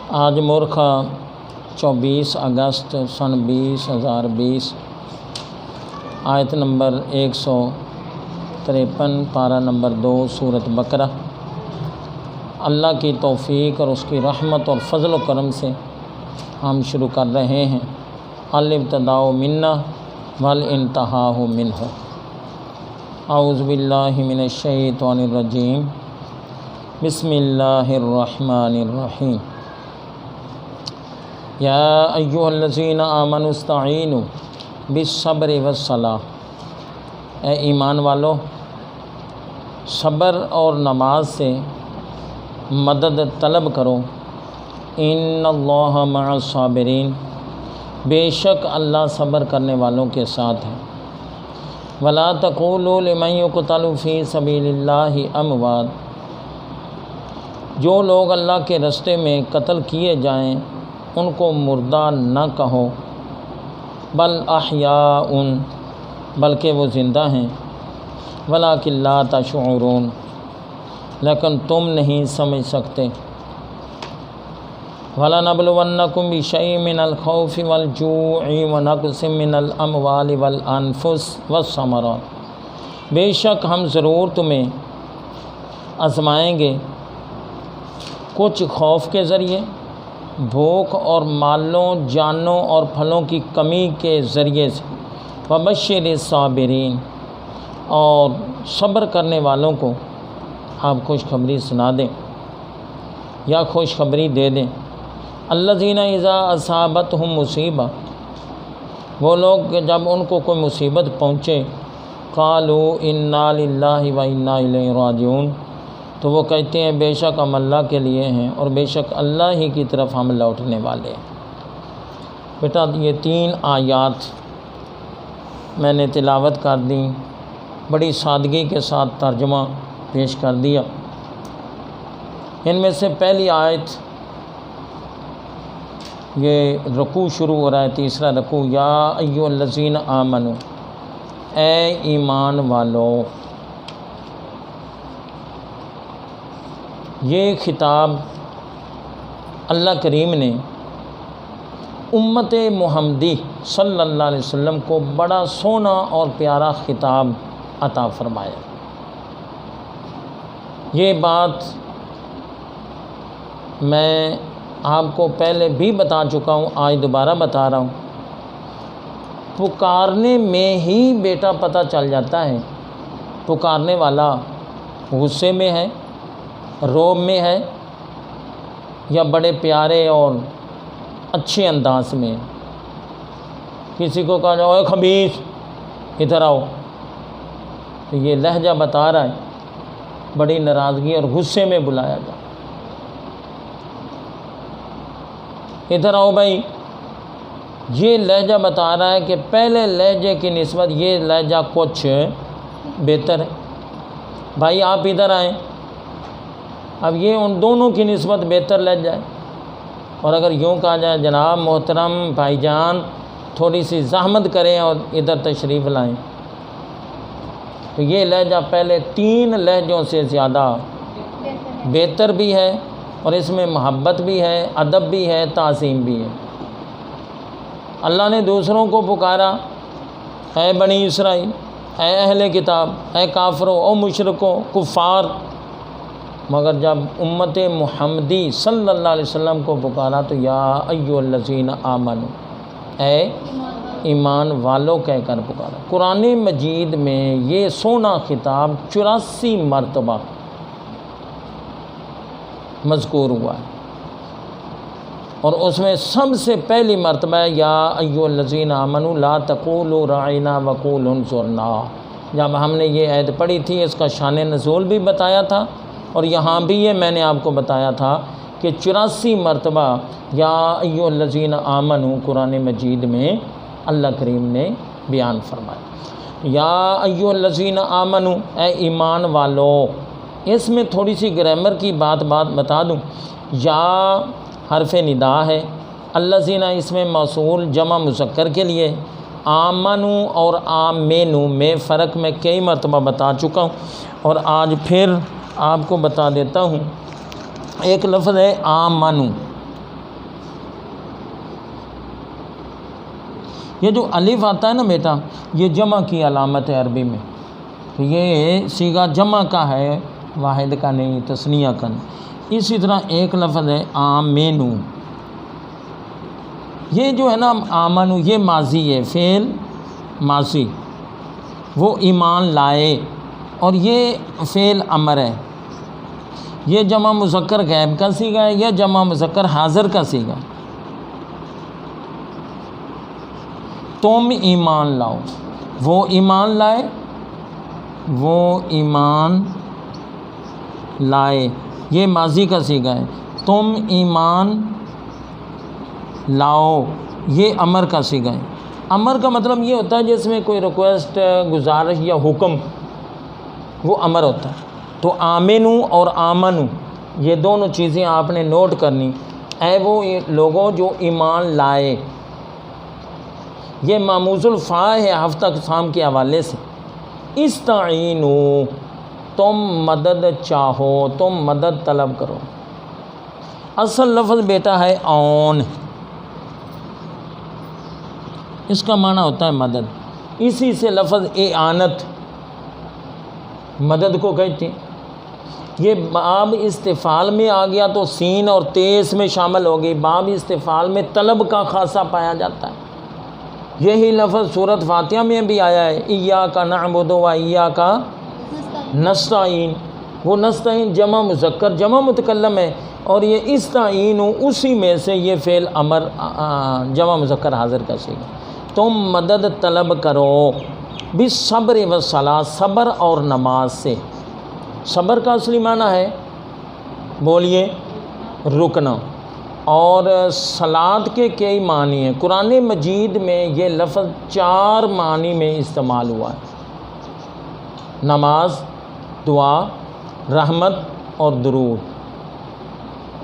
آج مورخہ 24 اگست سن 2020 آیت نمبر 153 پارہ نمبر 2 سورۃ بقرہ۔ اللہ کی توفیق اور اس کی رحمت اور فضل و کرم سے ہم شروع کر رہے ہیں۔ الابتداء منا والانتہاء منہ۔ اعوذ باللہ من الشیطان الرجیم، بسم اللہ الرحمن الرحیم۔ یا ایھا الذین آمنوا استعینوا بالصبر والصلاۃ۔ اے ایمان والو، صبر اور نماز سے مدد طلب کرو۔ ان اللہ مع الصابرین، بے شک اللہ صبر کرنے والوں کے ساتھ ہے۔ ولا تقولوا لمن يقتل فی سبیل اللہ اموات۔ جو لوگ اللہ کے راستے میں قتل کیے جائیں ان کو مردہ نہ کہو، بل احیاء، بلکہ وہ زندہ ہیں، ولکن لا تشعرون، لیکن تم نہیں سمجھ سکتے۔ وَلَنَبْلُوَنَّكُمْ بِشَيْءٍ مِّنَ الْخَوْفِ وَالْجُوعِ وَنَقْصٍ مِّنَ الْأَمْوَالِ وَالْأَنفُسِ وَالثَّمَرَاتِ۔ بے شک ہم ضرور تمہیں آزمائیں گے، کچھ خوف کے ذریعے، بھوک اور مالوں، جانوں اور پھلوں کی کمی کے ذریعے سے۔ وَبَشِّرِ الصَّابِرِينَ، اور صبر کرنے والوں کو آپ خوشخبری سنا دیں یا خوشخبری دے دیں۔ الذین اذا اصابتہم مصیبہ، وہ لوگ کہ جب ان کو کوئی مصیبت پہنچے، قالوا انا للہ و انا الیہ راجعون، تو وہ کہتے ہیں بے شک ہم اللہ کے لیے ہیں اور بے شک اللہ ہی کی طرف ہم لوٹنے والے ہیں۔ بیٹا یہ 3 آیات میں نے تلاوت کر دیں، بڑی سادگی کے ساتھ ترجمہ پیش کر دیا۔ ان میں سے پہلی آیت، یہ رکوع شروع ہو رہا ہے، تیسرا رکوع۔ یا ایھا الذین آمنوا، اے ایمان والو۔ یہ خطاب اللہ کریم نے امت محمدی صلی اللہ علیہ وسلم کو بڑا سونا اور پیارا خطاب عطا فرمایا۔ یہ بات میں آپ کو پہلے بھی بتا چکا ہوں، آج دوبارہ بتا رہا ہوں۔ پکارنے میں ہی بیٹا پتہ چل جاتا ہے پکارنے والا غصے میں ہے، روب میں ہے، یا بڑے پیارے اور اچھے انداز میں۔ کسی کو کہا جائے اے خبیث ادھر آؤ، تو یہ لہجہ بتا رہا ہے بڑی ناراضگی اور غصے میں بلایا جائے، ادھر آؤ بھائی۔ یہ لہجہ بتا رہا ہے کہ پہلے لہجے کی نسبت یہ لہجہ کچھ بہتر ہے، بھائی آپ ادھر آئیں۔ اب یہ ان دونوں کی نسبت بہتر لہجہ ہے۔ اور اگر یوں کہا جائے جناب محترم بھائی جان تھوڑی سی زحمت کریں اور ادھر تشریف لائیں، تو یہ لہجہ پہلے 3 لہجوں سے زیادہ بہتر بھی ہے، اور اس میں محبت بھی ہے، ادب بھی ہے، تعظیم بھی ہے۔ اللہ نے دوسروں کو پکارا اے بنی اسرائیل، اے اہل کتاب، اے کافروں، او مشرکوں، کفار، مگر جب امت محمدی صلی اللہ علیہ وسلم کو پکارا تو یا ایھا الذین آمنوا، اے ایمان والو کہہ کر پکارا۔ قرآن مجید میں یہ سونا خطاب 84 مرتبہ مذکور ہوا ہے، اور اس میں سب سے پہلی مرتبہ ہے یا ایھا الذین آمنوا لا تقولوا راعنا وقولوا انظرنا۔ جب ہم نے یہ آیت پڑھی تھی اس کا شان نزول بھی بتایا تھا، اور یہاں بھی یہ میں نے آپ کو بتایا تھا کہ 84 مرتبہ یا ایھا الذین آمنوا قرآن مجید میں اللہ کریم نے بیان فرمایا۔ یا ایھا الذین آمنوا، اے ایمان والو۔ اس میں تھوڑی سی گرامر کی بات بتا دوں۔ یا حرف ندا ہے، الذین اس میں موصول جمع مذکر کے لیے، آمنو اور آمینو میں فرق میں کئی مرتبہ بتا چکا ہوں، اور آج پھر آپ کو بتا دیتا ہوں۔ ایک لفظ ہے آمنو، یہ جو الف آتا ہے نا بیٹا، یہ جمع کی علامت ہے عربی میں، تو یہ صیغہ جمع کا ہے، واحد کا نہیں، تثنیہ کا نہیں۔ اسی طرح ایک لفظ ہے آمنو، یہ جو ہے نا آمنو یہ ماضی ہے، فعل ماضی، وہ ایمان لائے، اور یہ فعل امر ہے۔ یہ جمع مذکر غائب کا صیغہ ہے، یہ جمع مذکر حاضر کا صیغہ ہے۔ تم ایمان لاؤ، وہ ایمان لائے، وہ ایمان لائے، یہ ماضی کا صیغہ ہے۔ تم ایمان لاؤ، یہ امر کا صیغہ ہے۔ امر کا مطلب یہ ہوتا ہے جس میں کوئی ریکویسٹ، گزارش یا حکم، وہ امر ہوتا ہے۔ تو آمنو اور آمنو یہ دونوں چیزیں آپ نے نوٹ کرنی۔ اے وہ لوگوں جو ایمان لائے، یہ معموز الفاعل ہے ہفتہ اقسام کے حوالے سے۔ استعینو، تم مدد چاہو، تم مدد طلب کرو۔ اصل لفظ بیٹا ہے اون، اس کا معنی ہوتا ہے مدد، اسی سے لفظ اعانت مدد کو کہتے ہیں۔ یہ باب استفعال میں آ گیا تو سین اور تیز میں شامل ہو گئی۔ باب استفعال میں طلب کا خاصہ پایا جاتا ہے۔ یہی لفظ سورۃ فاتحہ میں بھی آیا ہے، ایاک نعبد و ایاک نستعین۔ وہ نستعین جمع مذکر جمع متکلم ہے، اور یہ استعین اسی میں سے یہ فعل امر جمع مذکر حاضر کا صیغہ۔ تم مدد طلب کرو، بالصبر والصلاۃ، صبر اور نماز سے۔ صبر کا اصلی معنی ہے، بولیے، رکنا، اور صلاۃ کے کئی معنی ہیں۔ قرآن مجید میں یہ لفظ 4 معنی میں استعمال ہوا ہے، نماز، دعا، رحمت اور درود۔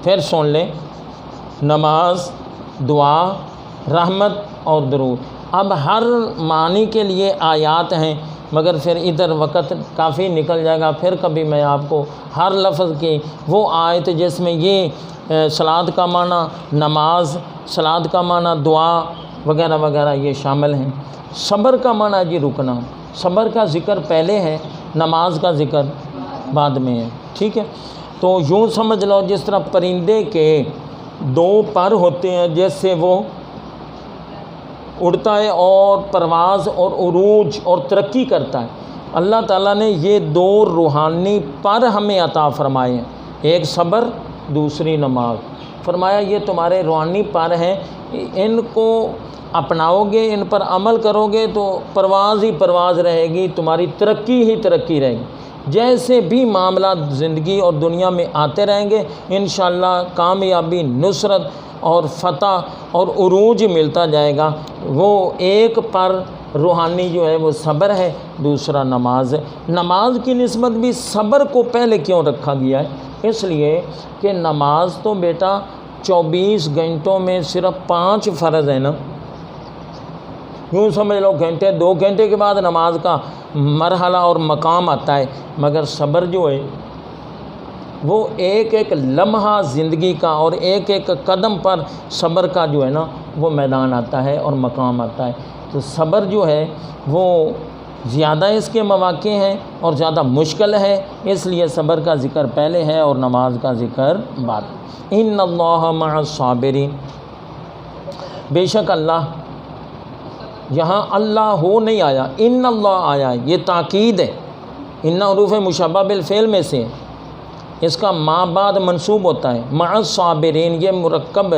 پھر سن لیں، نماز، دعا، رحمت اور درود۔ اب ہر معنی کے لیے آیات ہیں، مگر پھر ادھر وقت کافی نکل جائے گا، پھر کبھی میں آپ کو ہر لفظ کی وہ آیت جس میں یہ صلاۃ کا معنی نماز، صلاۃ کا معنی دعا وغیرہ وغیرہ یہ شامل ہیں۔ صبر کا معنی جی رکنا، صبر کا ذکر پہلے ہے، نماز کا ذکر بعد میں ہے، ٹھیک ہے۔ تو یوں سمجھ لو جس طرح پرندے کے 2 پر ہوتے ہیں، جس سے وہ اڑتا ہے اور پرواز اور عروج اور ترقی کرتا ہے، اللہ تعالیٰ نے یہ 2 روحانی پر ہمیں عطا فرمائے ہیں، ایک صبر، دوسری نماز۔ فرمایا یہ تمہارے روحانی پر ہیں، ان کو اپناؤ گے، ان پر عمل کرو گے تو پرواز ہی پرواز رہے گی، تمہاری ترقی ہی ترقی رہے گی۔ جیسے بھی معاملات زندگی اور دنیا میں آتے رہیں گے، انشاءاللہ کامیابی، نصرت اور فتح اور عروج ملتا جائے گا۔ وہ ایک پر روحانی جو ہے وہ صبر ہے، دوسرا نماز ہے۔ نماز کی نسبت بھی صبر کو پہلے کیوں رکھا گیا ہے؟ اس لیے کہ نماز تو بیٹا 24 گھنٹوں میں صرف 5 فرض ہے نا، یوں سمجھ لو گھنٹے 2 گھنٹے کے بعد نماز کا مرحلہ اور مقام آتا ہے، مگر صبر جو ہے وہ ایک ایک لمحہ زندگی کا اور ایک ایک قدم پر صبر کا جو ہے نا وہ میدان آتا ہے اور مقام آتا ہے۔ تو صبر جو ہے وہ زیادہ اس کے مواقع ہیں اور زیادہ مشکل ہے، اس لیے صبر کا ذکر پہلے ہے اور نماز کا ذکر بعد۔ ان اللہ مع الصابرین، بے شک اللہ، یہاں اللہ ہو نہیں آیا، ان اللہ آیا ہے، یہ تاکید ہے۔ ان حروف مشبہ بالفعل میں سے اس کا ما بعد منصوب ہوتا ہے۔ مع الصابرین یہ مرکب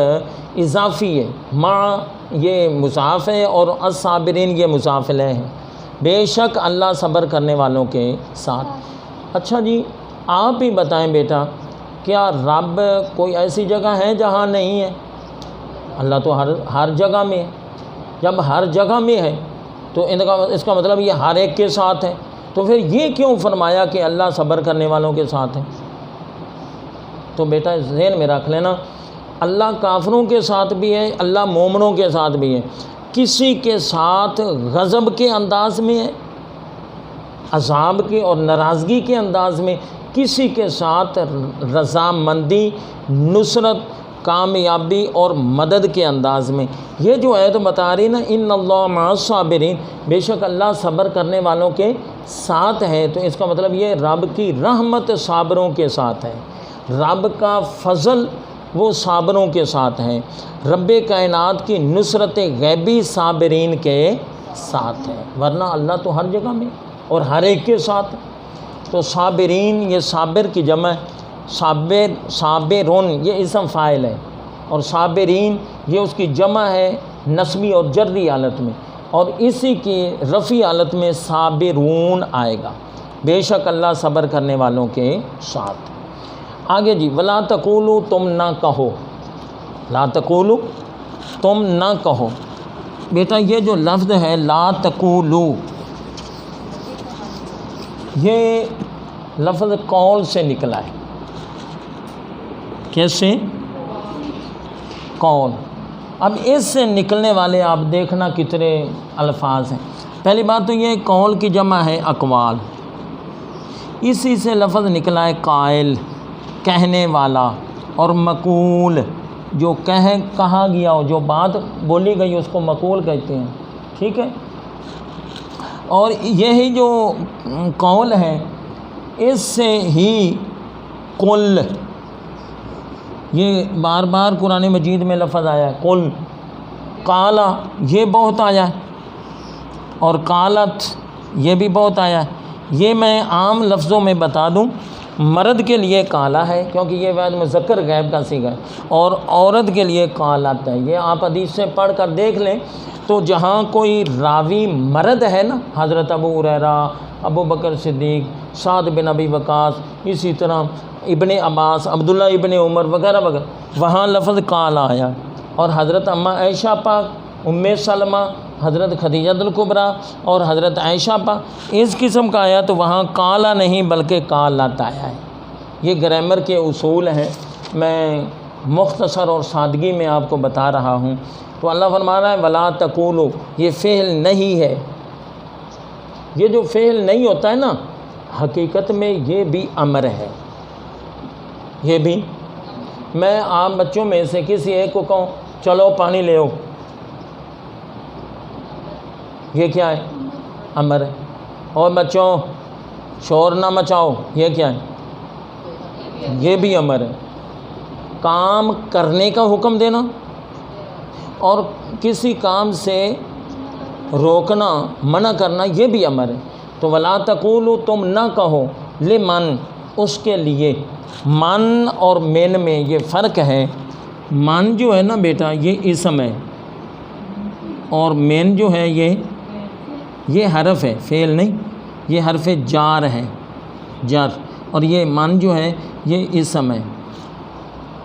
اضافی ہے، مع یہ مضاف ہے اور الصابرین یہ مضاف الیہ ہے۔ بے شک اللہ صبر کرنے والوں کے ساتھ۔ اچھا جی آپ ہی بتائیں بیٹا، کیا رب کوئی ایسی جگہ ہے جہاں نہیں ہے؟ اللہ تو ہر جگہ میں ہے۔ جب ہر جگہ میں ہے تو اس کا مطلب یہ ہر ایک کے ساتھ ہے، تو پھر یہ کیوں فرمایا کہ اللہ صبر کرنے والوں کے ساتھ ہے؟ تو بیٹا ذہن میں رکھ لینا، اللہ کافروں کے ساتھ بھی ہے، اللہ مومنوں کے ساتھ بھی ہے۔ کسی کے ساتھ غضب کے انداز میں ہے، عذاب کے اور ناراضگی کے انداز میں، کسی کے ساتھ رضامندی، نصرت کامیابی اور مدد کے انداز میں۔ یہ جو ہے تو بتا رہی نا ان اللہ مع الصابرین، بے شک اللہ صبر کرنے والوں کے ساتھ ہے، تو اس کا مطلب یہ رب کی رحمت صابروں کے ساتھ ہے، رب کا فضل وہ صابروں کے ساتھ ہے، رب کائنات کی نصرت غیبی صابرین کے ساتھ ہے، ورنہ اللہ تو ہر جگہ میں اور ہر ایک کے ساتھ۔ تو صابرین یہ صابر کی جمع ہے، صابرون یہ اسم فاعل ہے، اور صابرین یہ اس کی جمع ہے نسبی اور جری حالت میں، اور اسی کی رفعی حالت میں صابرون آئے گا، بے شک اللہ صبر کرنے والوں کے ساتھ۔ آگے جی ولا تقولوا تم نہ کہو، لا تقولوا تم نہ کہو، بیٹا یہ جو لفظ ہے لا تقولوا یہ لفظ قول سے نکلا ہے، کیسے؟ قول۔ اب اس سے نکلنے والے آپ دیکھنا کتنے الفاظ ہیں۔ پہلی بات تو یہ قول کی جمع ہے اقوال، اسی سے لفظ نکلا ہے قائل کہنے والا، اور مقول جو کہا گیا ہو، جو بات بولی گئی اس کو مقول کہتے ہیں، ٹھیک ہے۔ اور یہی جو قول ہے اس سے ہی قل، یہ بار بار قرآن مجید میں لفظ آیا ہے، قل، قالا یہ بہت آیا ہے، اور قالت یہ بھی بہت آیا ہے۔ یہ میں عام لفظوں میں بتا دوں، مرد کے لیے قالا ہے کیونکہ یہ واحد مذکر غائب کا صیغہ ہے، اور عورت کے لیے قالت ہے۔ یہ آپ حدیث سے پڑھ کر دیکھ لیں تو جہاں کوئی راوی مرد ہے نا، حضرت ابو ہریرہ، ابو بکر صدیق، سعد بن ابی وقاص، اسی طرح ابن عباس، عبداللہ ابن عمر وغیرہ وغیرہ، وہاں لفظ قالا آیا، اور حضرت اماں عائشہ پاک، ام سلمہ، حضرت خدیجہ الکبریٰ اور حضرت عائشہ پاک اس قسم کا آیا تو وہاں قالا نہیں بلکہ قالت آیا ہے۔ یہ گرامر کے اصول ہیں، میں مختصر اور سادگی میں آپ کو بتا رہا ہوں۔ تو اللہ فرما رہا ہے ولا تقولوا، یہ فعل نہیں ہے، یہ جو فعل نہیں ہوتا ہے نا حقیقت میں یہ بھی امر ہے، یہ بھی۔ میں آپ بچوں میں سے کسی ایک کو کہوں چلو پانی لے آؤ، یہ کیا ہے؟ امر ہے۔ اور بچوں شور نہ مچاؤ، یہ کیا ہے؟ یہ بھی امر ہے۔ کام کرنے کا حکم دینا اور کسی کام سے روکنا، منع کرنا، یہ بھی امر ہے۔ تو ولا تقولوا تم نہ کہو، لمن اس کے لیے، من اور من میں یہ فرق ہے۔ من جو ہے نا بیٹا یہ اسم ہے، اور من جو ہے یہ حرف ہے، فعل نہیں، یہ حرف جار ہے، جر، اور یہ من جو ہے یہ اسم ہے۔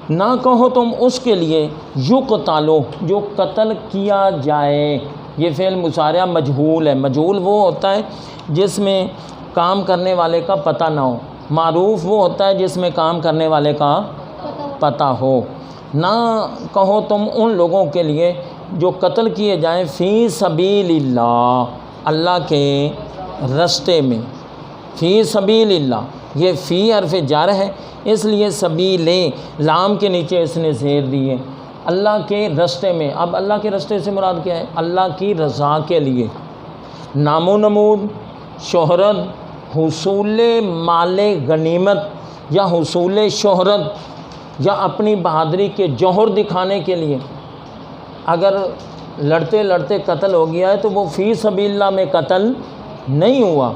نہ کہو تم اس کے لیے یقتلو جو قتل کیا جائے، یہ فعل مضارع مجہول ہے۔ مجہول وہ ہوتا ہے جس میں کام کرنے والے کا پتہ نہ ہو، معروف وہ ہوتا ہے جس میں کام کرنے والے کا پتہ ہو۔ نہ کہو تم ان لوگوں کے لیے جو قتل کیے جائیں فی سبیل اللہ، اللہ کے رستے میں، فی سبیل اللہ، یہ فی حرف جر ہے اس لیے سبیل لام کے نیچے اس نے زیر دی ہے، اللہ کے رستے میں۔ اب اللہ کے رستے سے مراد کیا ہے؟ اللہ کی رضا کے لیے، نام و نمود، شہرت، حصول مال غنیمت یا حصول شہرت یا اپنی بہادری کے جوہر دکھانے کے لیے۔ اگر لڑتے لڑتے قتل ہو گیا ہے تو وہ فی سبیل اللہ میں قتل نہیں ہوا۔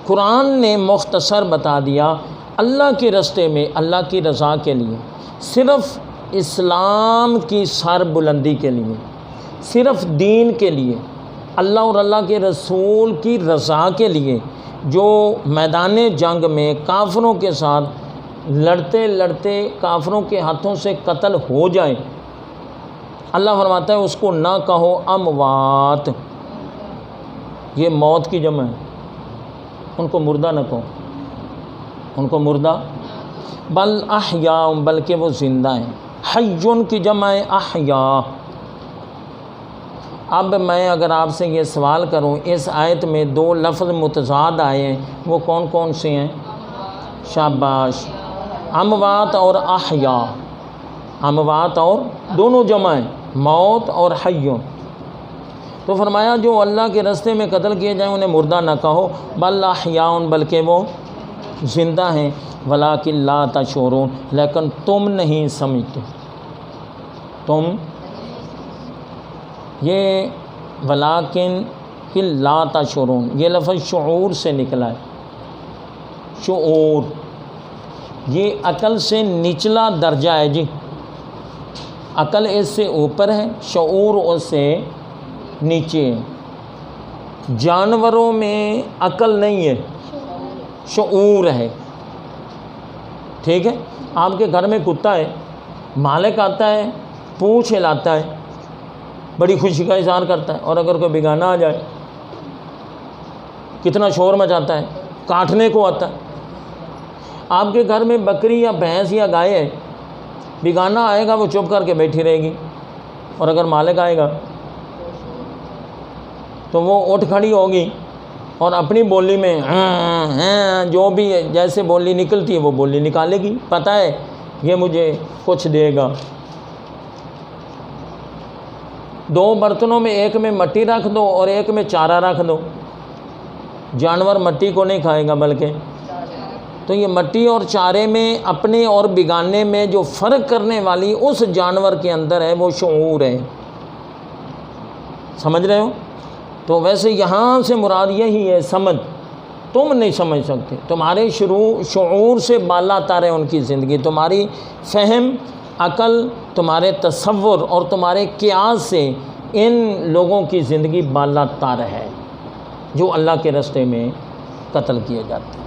قرآن نے مختصر بتا دیا اللہ کے رستے میں، اللہ کی رضا کے لیے، صرف اسلام کی سر بلندی کے لیے، صرف دین کے لیے، اللہ اور اللہ کے رسول کی رضا کے لیے، جو میدان جنگ میں کافروں کے ساتھ لڑتے لڑتے کافروں کے ہاتھوں سے قتل ہو جائیں، اللہ فرماتا ہے اس کو نہ کہو اموات، یہ موت کی جمع ہے، ان کو مردہ نہ کہو، ان کو مردہ، بل احیاء بلکہ وہ زندہ ہیں، حیٌ کی جمع ہے احیاء۔ اب میں اگر آپ سے یہ سوال کروں، اس آیت میں دو لفظ متضاد آئے ہیں، وہ کون کون سے ہیں؟ شاباش، اموات اور احیاء۔ اموات اور دونوں جمع ہیں، موت اور حیون۔ تو فرمایا جو اللہ کے راستے میں قتل کیے جائیں انہیں مردہ نہ کہو، بل احیاء، بلکہ وہ زندہ ہیں، ولکن لا تشعرون، لیکن تم نہیں سمجھتے۔ تم یہ ولکن لا تشعرون، یہ لفظ شعور سے نکلا ہے۔ شعور یہ عقل سے نچلا درجہ ہے جی، عقل اس سے اوپر ہے، شعور اس سے نیچے ہے۔ جانوروں میں عقل نہیں ہے، شعور ہے، ٹھیک ہے۔ آپ کے گھر میں کتا ہے، مالک آتا ہے، پونچھ ہلاتا ہے، بڑی خوشی کا اظہار کرتا ہے، اور اگر کوئی بیگانہ آ جائے کتنا شور مچاتا ہے، کاٹنے کو آتا ہے۔ آپ کے گھر میں بکری یا بھینس یا گائے ہے، بیگانہ آئے گا وہ چپ کر کے بیٹھی رہے گی، اور اگر مالک آئے گا تو وہ اٹھ کھڑی ہوگی اور اپنی بولی میں جو بھی جیسے بولی نکلتی ہے وہ بولی نکالے گی، پتہ ہے یہ مجھے کچھ دے گا۔ دو برتنوں میں ایک میں مٹی رکھ دو اور ایک میں چارہ رکھ دو، جانور مٹی کو نہیں کھائے گا بلکہ، تو یہ مٹی اور چارے میں اپنے اور بیگانے میں جو فرق کرنے والی اس جانور کے اندر ہے وہ شعور ہے، سمجھ رہے ہو؟ تو ویسے یہاں سے مراد یہی ہے سمجھ، تم نہیں سمجھ سکتے، تمہارے شعور سے بالا تر ہے ان کی زندگی، تمہاری فہم، عقل، تمہارے تصور اور تمہارے قیاس سے ان لوگوں کی زندگی بالا تر ہے جو اللہ کے راستے میں قتل کیے جاتے ہیں۔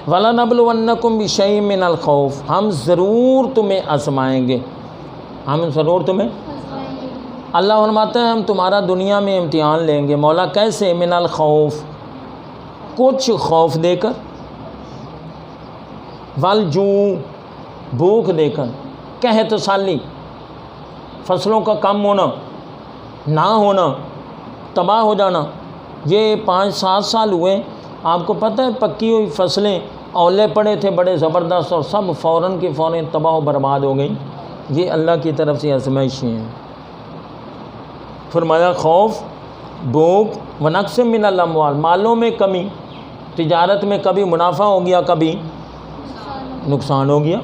وَلَنَبْلُوَنَّكُمْ بِشَيْءٍ مِّنَ الْخَوْفِ، ہم ضرور تمہیں آزمائیں گے، ہم ضرور تمہیں، اللہ فرماتا ہے ہم تمہارا دنیا میں امتحان لیں گے۔ مولا کیسے؟ من الخوف، کچھ خوف دے کر، والجوع، بھوک دے کر، قحط سالی، فصلوں کا کم ہونا، نہ ہونا، تباہ ہو جانا۔ یہ 5-7 سال ہوئے، آپ کو پتہ ہے پکی ہوئی فصلیں اولے پڑے تھے بڑے زبردست اور سب فوراً کی فوراً تباہ و برباد ہو گئیں۔ یہ اللہ کی طرف سے آزمائشیں ہیں۔ فرمایا خوف، بھوک، ونقص من الاموال، مالوں میں کمی، تجارت میں کبھی منافع ہو گیا کبھی نقصان ہو گیا،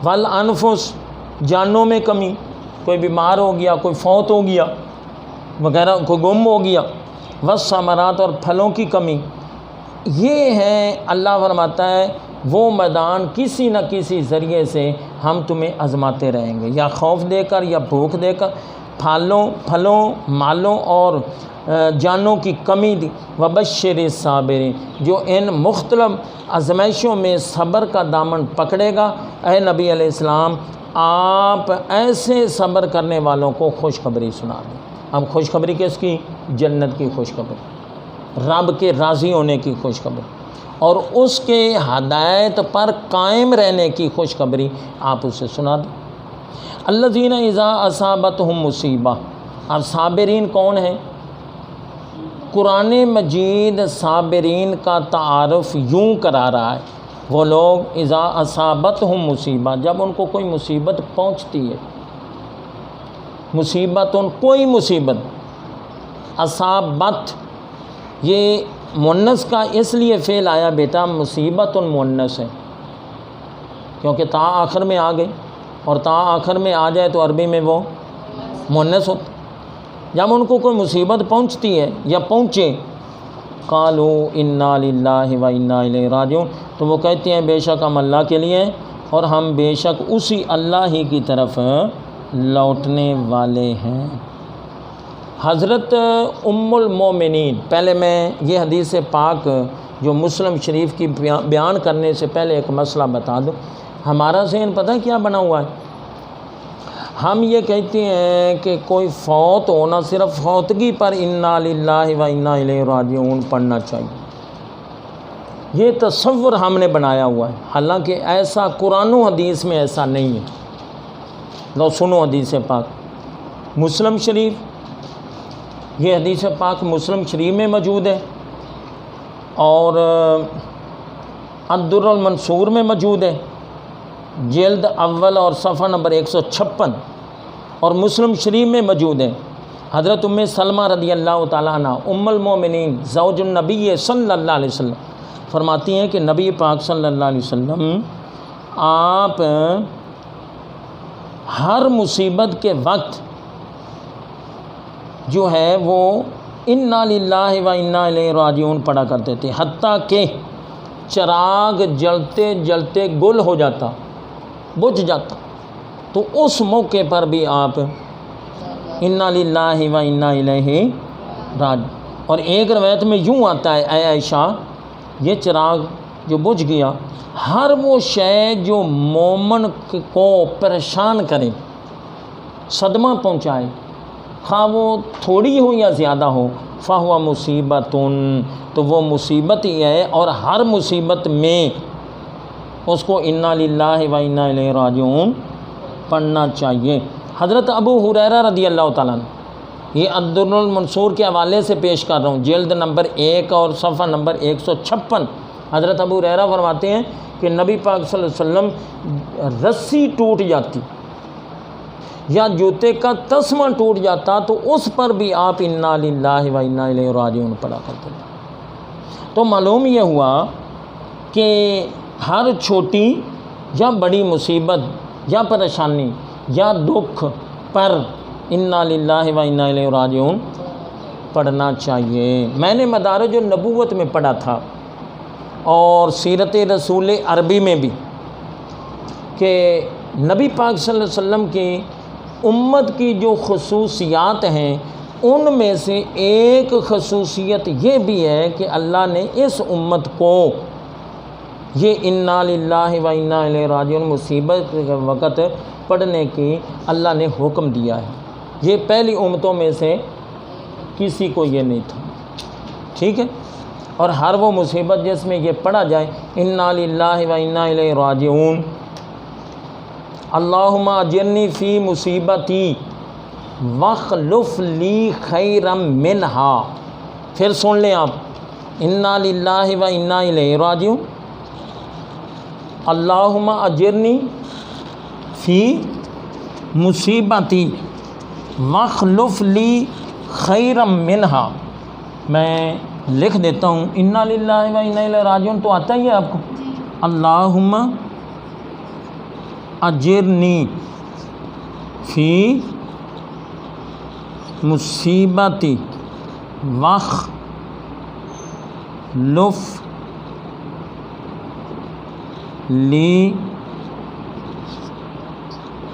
والانفس، جانوں میں کمی، کوئی بیمار ہو گیا، کوئی فوت ہو گیا وغیرہ، کوئی گم ہو گیا، والثمرات، اور پھلوں کی کمی۔ یہ ہے اللہ فرماتا ہے وہ میدان کسی نہ کسی ذریعے سے ہم تمہیں آزماتے رہیں گے، یا خوف دے کر یا بھوک دے کر، پھلوں، مالوں اور جانوں کی کمی دی۔ وبشر الصابرین، جو ان مختلف آزمائشوں میں صبر کا دامن پکڑے گا، اے نبی علیہ السلام آپ ایسے صبر کرنے والوں کو خوشخبری سنا دیں۔ اب خوشخبری کس کی؟ جنت کی خوشخبری، رب کے راضی ہونے کی خوشخبری اور اس کے ہدایت پر قائم رہنے کی خوشخبری آپ اسے سنا دیں۔ الذین اذا اصابتہم مصیبہ، اب صابرین کون ہیں؟ قرآن مجید صابرین کا تعارف یوں کرا رہا ہے، وہ لوگ اذا اصابتہم مصیبہ، جب ان کو کوئی مصیبت پہنچتی ہے، مصیبت، کوئی مصیبت، اصابت یہ مؤنث کا اس لیے فعل آیا بیٹا، مصیبت مؤنث ہے کیونکہ تا آخر میں آ گئی، اور تا آخر میں آ جائے تو عربی میں وہ مؤنث ہوتا۔ جب ان کو کوئی مصیبت پہنچتی ہے یا پہنچے، قالوا انا للہ و انا الیہ راجعون، تو وہ کہتے ہیں بے شک ہم اللہ کے لیے اور ہم بے شک اسی اللہ ہی کی طرف لوٹنے والے ہیں۔ حضرت ام المومنین، پہلے میں یہ حدیث پاک جو مسلم شریف کی بیان کرنے سے پہلے ایک مسئلہ بتا دوں۔ ہمارا ذہن پتہ کیا بنا ہوا ہے؟ ہم یہ کہتے ہیں کہ کوئی فوت ہونا، صرف فوتگی پر انا للہ و انا الیہ راجعون پڑھنا چاہیے، یہ تصور ہم نے بنایا ہوا ہے، حالانکہ ایسا قرآن و حدیث میں ایسا نہیں ہے۔ لو سنو حدیث پاک مسلم شریف، یہ حدیث پاک مسلم شریف میں موجود ہے اور الدر المنصور میں موجود ہے، جلد اول اور صفحہ نمبر 156 اور مسلم شریف میں موجود ہے۔ حضرت ام سلمہ رضی اللہ تعالیٰ عنہ ام المومنین زوج النبی صلی اللہ علیہ وسلم فرماتی ہیں کہ نبی پاک صلی اللہ علیہ وسلم آپ ہر مصیبت کے وقت جو ہے وہ انا للہ و انا الیہ راجعون پڑھا کرتے تھے، حتیٰ کہ چراغ جلتے جلتے گل ہو جاتا، بجھ جاتا، تو اس موقع پر بھی آپ انا للہ و انا الیہ راجعون۔ اور ایک روایت میں یوں آتا ہے، اے عائشہ یہ چراغ جو بجھ گیا، ہر وہ شے جو مومن کو پریشان کرے، صدمہ پہنچائے، خواہ وہ تھوڑی ہو یا زیادہ ہو، فَهُوَ مُصِیبَةٌ، تو وہ مصیبت ہی ہے، اور ہر مصیبت میں اس کو انا للہ و انا الیہ راجعون پڑھنا چاہیے۔ حضرت ابو ہریرہ رضی اللہ تعالیٰ عنہ، یہ الدر المنصور کے حوالے سے پیش کر رہا ہوں، جلد نمبر 1 اور صفحہ نمبر 156، حضرت ابو ہریرہ فرماتے ہیں کہ نبی پاک صلی اللہ علیہ وسلم رسی ٹوٹ جاتی یا جوتے کا تسمہ ٹوٹ جاتا تو اس پر بھی آپ انا للہ و انا الیہ راجعون پڑھا کرتے تھے۔ تو معلوم یہ ہوا کہ ہر چھوٹی یا بڑی مصیبت یا پریشانی یا دکھ پر انا للہ و انا الیہ راجعون پڑھنا چاہیے۔ میں نے مدارج النبوت میں پڑھا تھا اور سیرت رسول عربی میں بھی کہ نبی پاک صلی اللہ علیہ وسلم کی امت کی جو خصوصیات ہیں ان میں سے ایک خصوصیت یہ بھی ہے کہ اللہ نے اس امت کو یہ انا للہ و انا الیہ راجعون مصیبت کے وقت پڑھنے کی اللہ نے حکم دیا ہے۔ یہ پہلی امتوں میں سے کسی کو یہ نہیں تھا، ٹھیک ہے؟ اور ہر وہ مصیبت جس میں یہ پڑھا جائے انا للہ و انا الیہ راجعون، اللہم اجرنی فی مصیبتی واخلف لی خیرا منہا، پھر سن لیں آپ، انا للہ و انا الیہ راجعون، اللہم اجرنی فی مصیبتی واخلف لی خیرا منہا۔ میں لکھ دیتا ہوں، انا للہ و انا الیہ راجعون تو آتا ہی ہے آپ کو، اللہم اجرنی فی مصیبتی واخلف لی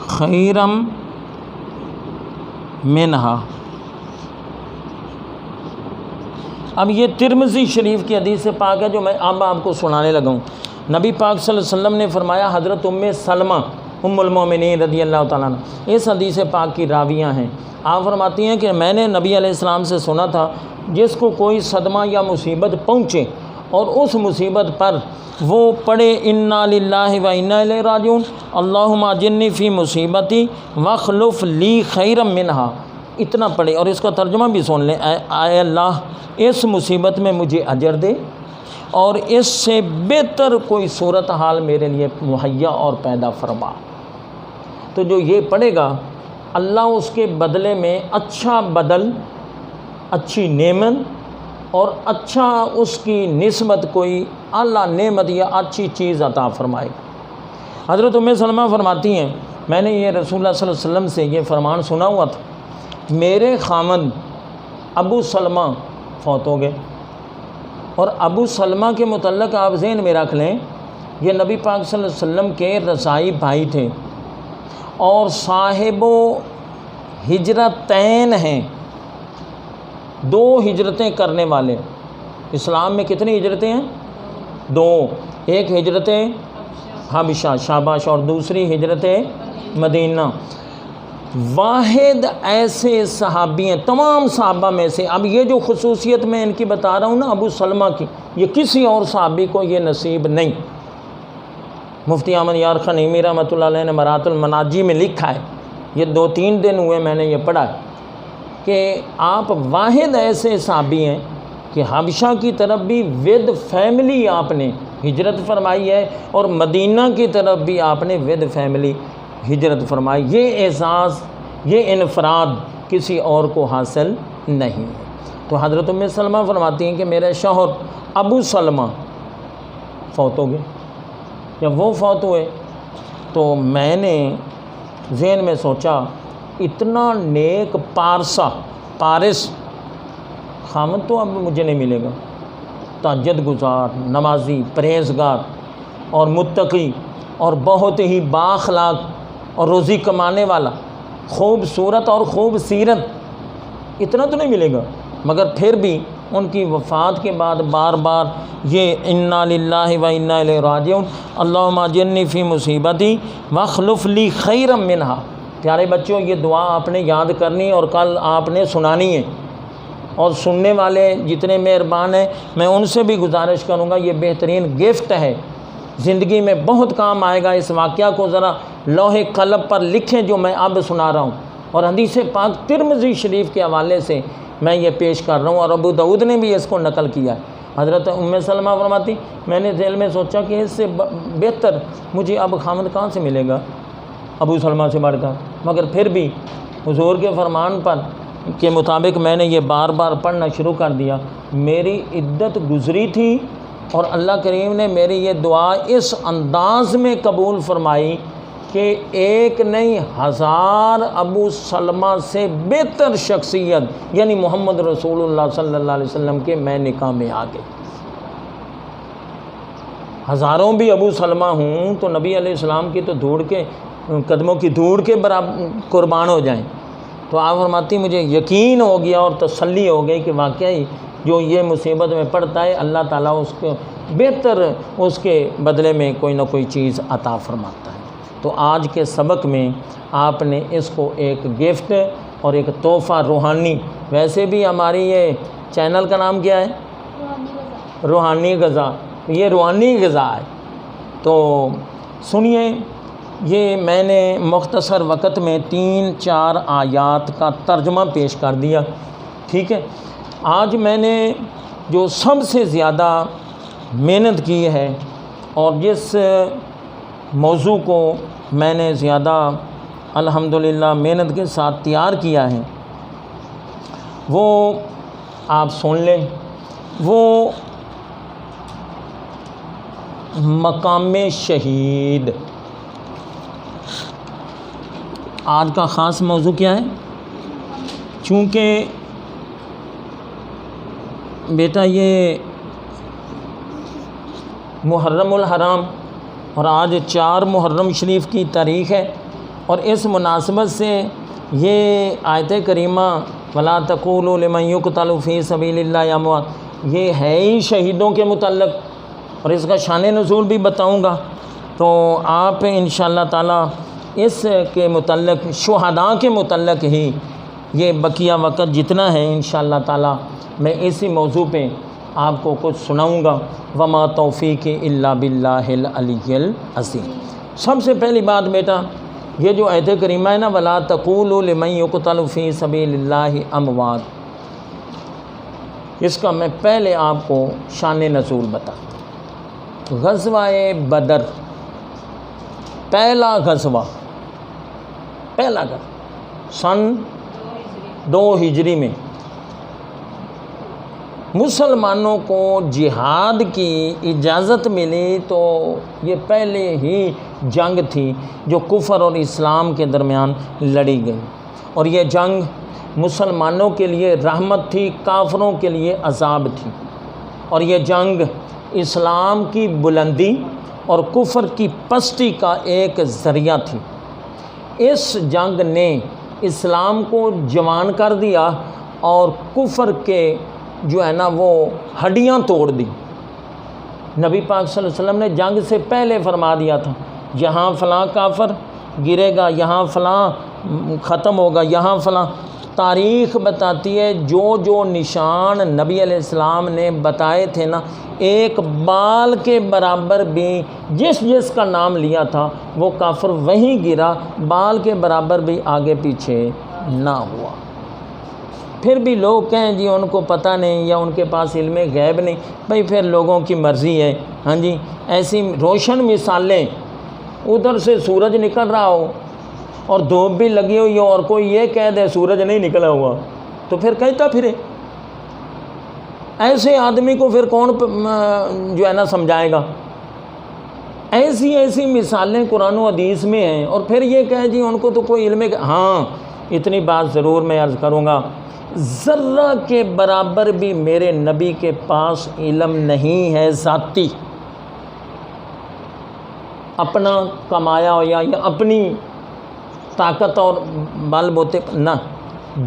خیرا منہا۔ اب یہ ترمذی شریف کی حدیث پاک ہے جو میں اب آپ کو سنانے لگا ہوں۔ نبی پاک صلی اللہ علیہ وسلم نے فرمایا، حضرت ام سلمہ ام المومنین رضی اللہ تعالیٰ عنہ اس حدیث پاک کی راویہ ہیں، آپ فرماتی ہیں کہ میں نے نبی علیہ السلام سے سنا تھا جس کو کوئی صدمہ یا مصیبت پہنچے اور اس مصیبت پر وہ پڑھے انا للہ و انا الیہ راجعون، اللہم اجرنی فی مصیبتی واخلف لی خیرا منہا، اتنا پڑھے، اور اس کا ترجمہ بھی سن لیں، اے اللہ اس مصیبت میں مجھے اجر دے اور اس سے بہتر کوئی صورتحال میرے لیے مہیا اور پیدا فرما۔ تو جو یہ پڑھے گا اللہ اس کے بدلے میں اچھا بدل، اچھی نعمت اور اچھا اس کی نسبت کوئی اعلیٰ نعمت یا اچھی چیز عطا فرمائے گا۔ حضرت ام سلمہ فرماتی ہیں، میں نے یہ رسول اللہ صلی اللہ علیہ وسلم سے یہ فرمان سنا ہوا تھا، میرے خامند ابو سلمہ فوت ہو گئے، اور ابو سلمہ کے متعلق آپ ذہن میں رکھ لیں یہ نبی پاک صلی اللہ علیہ وسلم کے رضائی بھائی تھے اور صاحب و ہجرتین ہیں، 2 ہجرتیں کرنے والے۔ اسلام میں کتنی ہجرتیں ہیں؟ 2، ایک ہجرت حبشہ شاباش اور دوسری ہجرت مدینہ۔ واحد ایسے صحابی ہیں تمام صحابہ میں سے، اب یہ جو خصوصیت میں ان کی بتا رہا ہوں نا ابو سلمہ کی، یہ کسی اور صحابی کو یہ نصیب نہیں۔ مفتی احمد یار خنیمی رحمۃ اللہ علیہ نے مرات المناجی میں لکھا ہے، یہ 2-3 دن ہوئے میں نے یہ پڑھا ہے کہ آپ واحد ایسے صحابی ہیں کہ حبشہ کی طرف بھی ود فیملی آپ نے ہجرت فرمائی ہے، اور مدینہ کی طرف بھی آپ نے ود فیملی ہجرت فرمائی۔ یہ اعزاز، یہ انفراد کسی اور کو حاصل نہیں ہے۔ تو حضرت ام سلمہ فرماتی ہیں کہ میرے شوہر ابو سلمہ فوت ہو گئے۔ جب وہ فوت ہوئے تو میں نے ذہن میں سوچا اتنا نیک پارس خامد تو اب مجھے نہیں ملے گا، تہجد گزار، نمازی، پرہیزگار اور متقی اور بہت ہی بااخلاق اور روزی کمانے والا، خوبصورت اور خوب سیرت، اتنا تو نہیں ملے گا۔ مگر پھر بھی ان کی وفات کے بعد بار بار یہ انا للہ و انا الیہ راجعون، اللہم اجرنی فی مصیبتی واخلف لی خیرا منہا۔ پیارے بچوں، یہ دعا آپ نے یاد کرنی اور کل آپ نے سنانی ہے، اور سننے والے جتنے مہربان ہیں میں ان سے بھی گزارش کروں گا، یہ بہترین گفٹ ہے، زندگی میں بہت کام آئے گا۔ اس واقعہ کو ذرا لوح قلم پر لکھیں جو میں اب سنا رہا ہوں، اور حدیث پاک ترمذی شریف کے حوالے سے میں یہ پیش کر رہا ہوں، اور ابو داؤد نے بھی اس کو نقل کیا ہے۔ حضرت ام سلمہ فرماتی میں نے ذیل میں سوچا کہ اس سے بہتر مجھے اب خامد کہاں سے ملے گا ابو سلمہ سے بڑھ کر، مگر پھر بھی حضور کے فرمان پر کے مطابق میں نے یہ بار بار پڑھنا شروع کر دیا۔ میری عدت گزری تھی اور اللہ کریم نے میری یہ دعا اس انداز میں قبول فرمائی کہ ایک نہیں 1000 ابو سلمہ سے بہتر شخصیت یعنی محمد رسول اللہ صلی اللہ علیہ وسلم کے میں نکاح میں آ گئے۔ ہزاروں بھی ابو سلمہ ہوں تو نبی علیہ السلام کی تو دھوڑ کے قدموں کی دھوڑ کے برابر قربان ہو جائیں۔ تو آپ فرماتی مجھے یقین ہو گیا اور تسلی ہو گئی کہ واقعی جو یہ مصیبت میں پڑتا ہے اللہ تعالیٰ اس کو بہتر اس کے بدلے میں کوئی نہ کوئی چیز عطا فرماتا ہے۔ تو آج کے سبق میں آپ نے اس کو ایک گفٹ اور ایک تحفہ روحانی، ویسے بھی ہماری یہ چینل کا نام کیا ہے؟ روحانی غذا، یہ روحانی غذا ہے۔ تو سنیے، یہ میں نے مختصر وقت میں 3-4 آیات کا ترجمہ پیش کر دیا، ٹھیک ہے۔ آج میں نے جو سب سے زیادہ محنت کی ہے اور جس موضوع کو میں نے زیادہ الحمدللہ محنت کے ساتھ تیار کیا ہے وہ آپ سن لیں، وہ مقام شہید۔ آج کا خاص موضوع کیا ہے؟ چونکہ بیٹا یہ محرم الحرام اور آج 4 محرم شریف کی تاریخ ہے، اور اس مناسبت سے یہ آیت کریمہ وَلَا تَقُولُوا لِمَن يُقْتَلُ فِي سَبِيلِ اللَّهِ أَمْوَاتٌ یہ ہے ہی شہیدوں کے متعلق، اور اس کا شان نزول بھی بتاؤں گا۔ تو آپ انشاءاللہ تعالی اس کے متعلق، شہداء کے متعلق ہی یہ بقیہ وقت جتنا ہے انشاءاللہ تعالی میں اسی موضوع پہ آپ کو کچھ سناؤں گا۔ وما توفیقی الا باللہ العلی العظیم۔ سب سے پہلی بات بیٹا، یہ جو آیت کریمہ ہے نا ولا تقولوا لمن یقتل فی سبیل اللہ اموات، اس کا میں پہلے آپ کو شان نزول بتاتا ہوں۔ غزوہ بدر پہلا غزوہ سن 2 ہجری میں مسلمانوں کو جہاد کی اجازت ملی، تو یہ پہلے ہی جنگ تھی جو کفر اور اسلام کے درمیان لڑی گئی، اور یہ جنگ مسلمانوں کے لیے رحمت تھی، کافروں کے لیے عذاب تھی، اور یہ جنگ اسلام کی بلندی اور کفر کی پستی کا ایک ذریعہ تھی۔ اس جنگ نے اسلام کو جوان کر دیا اور کفر کے جو ہے نا وہ ہڈیاں توڑ دی۔ نبی پاک صلی اللہ علیہ وسلم نے جنگ سے پہلے فرما دیا تھا یہاں فلاں کافر گرے گا، یہاں فلاں ختم ہوگا، یہاں فلاں۔ تاریخ بتاتی ہے جو نشان نبی علیہ السلام نے بتائے تھے نا، ایک بال کے برابر بھی جس کا نام لیا تھا وہ کافر وہیں گرا، بال کے برابر بھی آگے پیچھے نہ ہوا۔ پھر بھی لوگ کہیں جی ان کو پتہ نہیں یا ان کے پاس علم غیب نہیں، بھئی پھر لوگوں کی مرضی ہے. ہاں جی، ایسی روشن مثالیں، ادھر سے سورج نکل رہا ہو اور دھوپ بھی لگی ہوئی ہو اور کوئی یہ کہہ دے سورج نہیں نکلا ہوا تو پھر کہتا پھرے. ایسے آدمی کو پھر کون جو ہے نا سمجھائے گا؟ ایسی مثالیں قرآن و حدیث میں ہیں، اور پھر یہ کہے جی ان کو تو کوئی علم ہاں اتنی بات ضرور میں عرض کروں گا، ذرہ کے برابر بھی میرے نبی کے پاس علم نہیں ہے ذاتی، اپنا کمایا ہو یا اپنی طاقت اور بال بوتے نہ،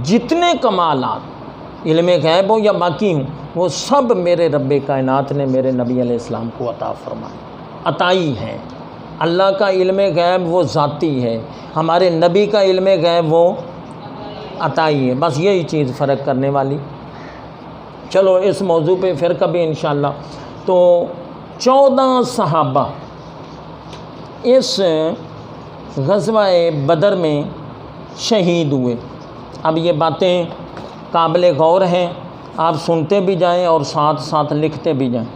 جتنے کمالات علم غیب ہو یا باقی ہوں وہ سب میرے رب کائنات نے میرے نبی علیہ السلام کو عطا فرمائے، عطائی ہے. اللہ کا علم غیب وہ ذاتی ہے، ہمارے نبی کا علم غیب وہ عطائی ہے. بس یہی چیز فرق کرنے والی. چلو اس موضوع پہ پھر کبھی انشاءاللہ. تو 14 صحابہ اس غزوہ بدر میں شہید ہوئے. اب یہ باتیں قابل غور ہیں، آپ سنتے بھی جائیں اور ساتھ ساتھ لکھتے بھی جائیں.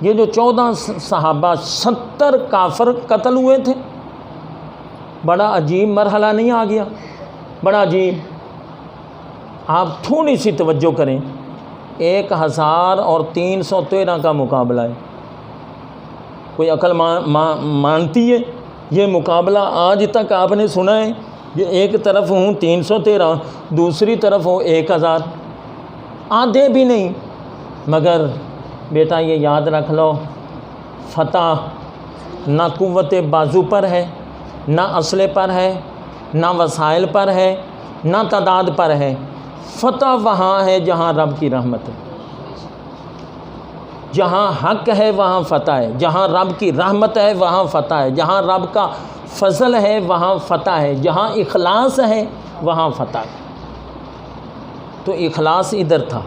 یہ جو 14 صحابہ 70 کافر قتل ہوئے تھے، بڑا عجیب مرحلہ نہیں آ گیا؟ بڑا عجیب. آپ تھوڑی سی توجہ کریں، 1313 کا مقابلہ ہے. کوئی عقل مانتی ہے یہ مقابلہ آج تک آپ نے سنا ہے؟ یہ ایک طرف ہوں 313، دوسری طرف ہوں 1000، آدھے بھی نہیں. مگر بیٹا یہ یاد رکھ لو، فتح نہ قوت بازو پر ہے، نہ اسلحے پر ہے، نہ وسائل پر ہے، نہ تعداد پر ہے. فتح وہاں ہے جہاں رب کی رحمت ہے، جہاں حق ہے وہاں فتح ہے، جہاں رب کی رحمت ہے وہاں فتح ہے، جہاں رب کا فضل ہے وہاں فتح ہے، جہاں اخلاص ہے وہاں فتح ہے. تو اخلاص ادھر تھا،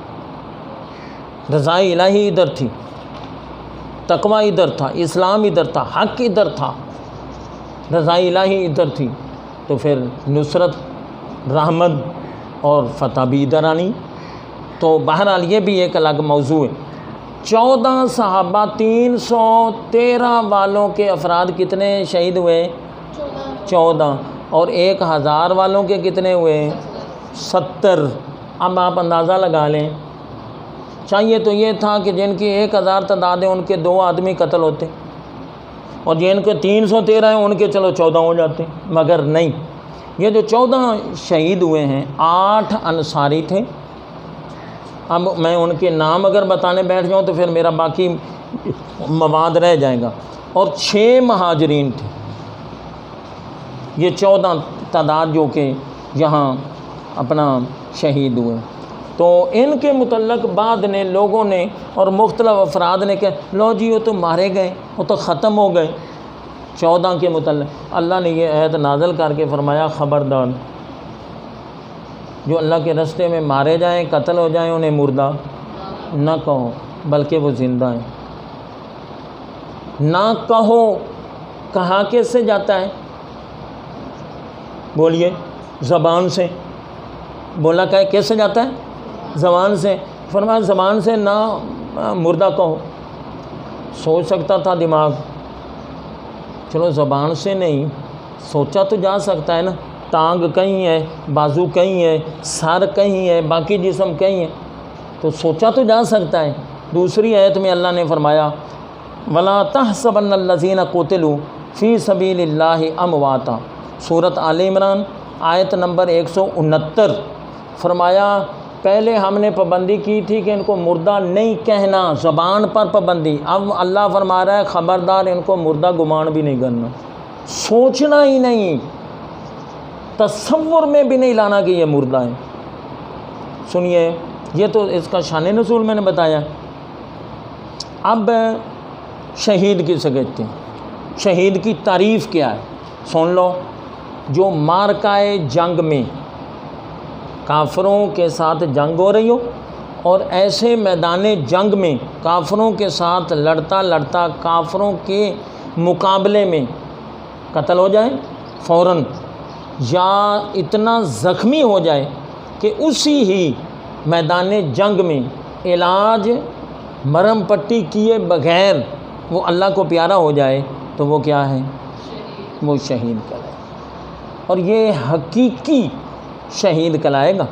رضا الہی ادھر تھی، تقوی ادھر تھا، اسلام ادھر تھا، حق ادھر تھا، رضا الہی ادھر تھی. تو پھر نصرت، رحمت اور فتح بھی ادھر آنی. تو بہرحال یہ بھی ایک الگ موضوع ہے. 14 صحابہ 313 والوں کے افراد کتنے شہید ہوئے؟ 14. اور 1000 والوں کے کتنے ہوئے؟ 70. اب آپ اندازہ لگا لیں. چاہیے تو یہ تھا کہ جن کی 1000 تعداد ہے ان کے 2 آدمی قتل ہوتے، اور جن کے 313 ہیں ان کے چلو 14 ہو جاتے. مگر نہیں، یہ جو 14 شہید ہوئے ہیں 8 انصاری تھے. اب میں ان کے نام اگر بتانے بیٹھ جاؤں تو پھر میرا باقی مواد رہ جائے گا. اور 6 مہاجرین تھے. یہ 14 تعداد جو کہ یہاں اپنا شہید ہوئے. تو ان کے متعلق بعد نے لوگوں نے اور مختلف افراد نے کہ لو جی وہ تو مارے گئے، وہ تو ختم ہو گئے. 14 کے متعلق اللہ نے یہ عہد نازل کر کے فرمایا خبردار، جو اللہ کے راستے میں مارے جائیں، قتل ہو جائیں، انہیں مردہ نہ کہو بلکہ وہ زندہ ہیں. نہ کہو، کہا کیس سے جاتا ہے؟ بولیے، زبان سے. بولا کہ کیسے جاتا ہے؟ زبان سے. فرمایا زبان سے نہ مردہ کہو. سوچ سکتا تھا دماغ، چلو زبان سے نہیں، سوچا تو جا سکتا ہے نا. ٹانگ کہیں ہے، بازو کہیں ہے، سر کہیں ہے، باقی جسم کہیں ہے، تو سوچا تو جا سکتا ہے. دوسری آیت میں اللہ نے فرمایا وَلَا تَحْسَبَنَّ الَّذِينَ قُتِلُوا فِي سَبِيلِ اللَّهِ أَمْوَاتًا، سورۃ آل عمران آیت نمبر 169. فرمایا پہلے ہم نے پابندی کی تھی کہ ان کو مردہ نہیں کہنا، زبان پر پابندی. اب اللہ فرما رہا ہے خبردار ان کو مردہ گمان بھی نہیں کرنا، سوچنا ہی نہیں، تصور میں بھی نہیں لانا کہ یہ مردہ ہیں. سنیے، یہ تو اس کا شان نزول میں نے بتایا. اب شہید کسے کہتے ہیں؟ شہید کی تعریف کیا ہے سن لو. جو مارکائے جنگ میں کافروں کے ساتھ جنگ ہو رہی ہو اور ایسے میدان جنگ میں کافروں کے ساتھ لڑتا لڑتا کافروں کے مقابلے میں قتل ہو جائے فوراً، یا اتنا زخمی ہو جائے کہ اسی ہی میدان جنگ میں علاج مرہم پٹی کیے بغیر وہ اللہ کو پیارا ہو جائے تو وہ کیا ہے؟ وہ شہید کہلائے، اور یہ حقیقی شہید کہلائے گا۔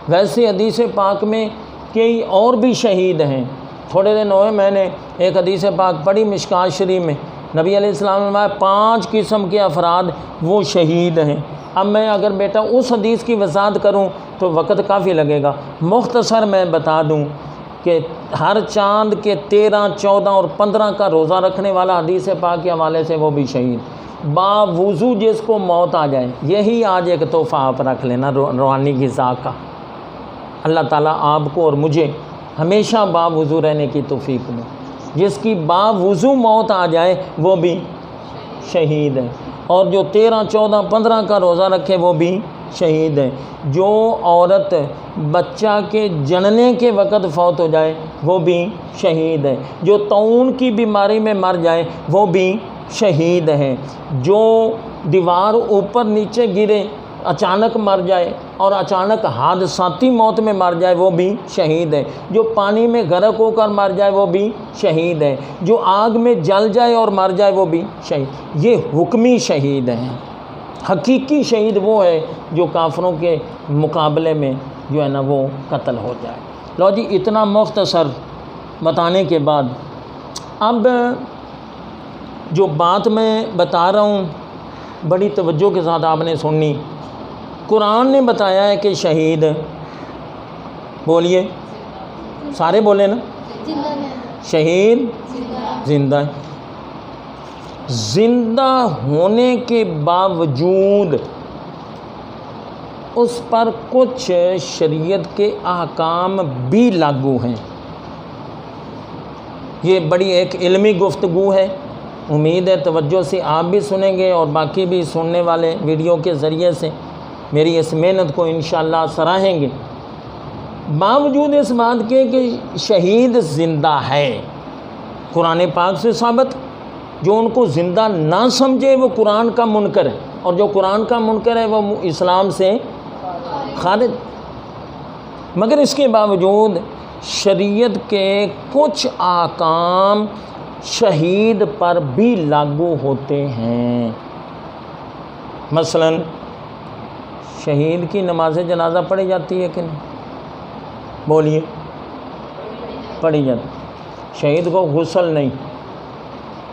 ویسے حدیث پاک میں کئی اور بھی شہید ہیں۔ تھوڑے دن ہوئے میں نے ایک حدیث پاک پڑھی مشکوٰۃ شریف میں، نبی علیہ السلام نے فرمایا 5 قسم کے افراد وہ شہید ہیں۔ اب میں اگر بیٹا اس حدیث کی وضاحت کروں تو وقت کافی لگے گا، مختصر میں بتا دوں کہ ہر چاند کے 13، 14 اور 15 کا روزہ رکھنے والا حدیث پاک کے حوالے سے وہ بھی شہید، باوضو جس کو موت آ جائے۔ یہی آج ایک تحفہ آپ رکھ لینا روحانی غذا کا۔ اللہ تعالیٰ آپ کو اور مجھے ہمیشہ باوضو رہنے کی توفیق دے۔ جس کی باوضو موت آ جائے وہ بھی شہید ہے، اور جو 13، 14، 15 کا روزہ رکھے وہ بھی شہید ہے۔ جو عورت بچہ کے جننے کے وقت فوت ہو جائے وہ بھی شہید ہے۔ جو طاعون کی بیماری میں مر جائے وہ بھی شہید ہے۔ جو دیوار اوپر نیچے گرے اچانک مر جائے اور اچانک حادثاتی موت میں مر جائے وہ بھی شہید ہے۔ جو پانی میں غرق ہو کر مر جائے وہ بھی شہید ہے۔ جو آگ میں جل جائے اور مر جائے وہ بھی شہید۔ یہ حکمی شہید ہیں۔ حقیقی شہید وہ ہے جو کافروں کے مقابلے میں جو ہے نا وہ قتل ہو جائے۔ لو جی، اتنا مختصر بتانے کے بعد اب جو بات میں بتا رہا ہوں بڑی توجہ کے ساتھ آپ نے سننی۔ قرآن نے بتایا ہے کہ شہید، بولیے سارے بولے نا، شہید زندہ ہے۔ زندہ ہونے کے باوجود اس پر کچھ شریعت کے احکام بھی لاگو ہیں۔ یہ بڑی ایک علمی گفتگو ہے، امید ہے توجہ سے آپ بھی سنیں گے اور باقی بھی سننے والے ویڈیو کے ذریعے سے میری اس محنت کو انشاءاللہ سراہیں گے۔ باوجود اس بات کے کہ شہید زندہ ہے، قرآن پاک سے ثابت۔ جو ان کو زندہ نہ سمجھے وہ قرآن کا منکر ہے، اور جو قرآن کا منکر ہے وہ اسلام سے خارج۔ مگر اس کے باوجود شریعت کے کچھ احکام شہید پر بھی لاگو ہوتے ہیں۔ مثلا شہید کی نماز جنازہ پڑھی جاتی ہے کہ نہیں؟ بولیے، پڑھی جاتی۔ شہید کو غسل نہیں،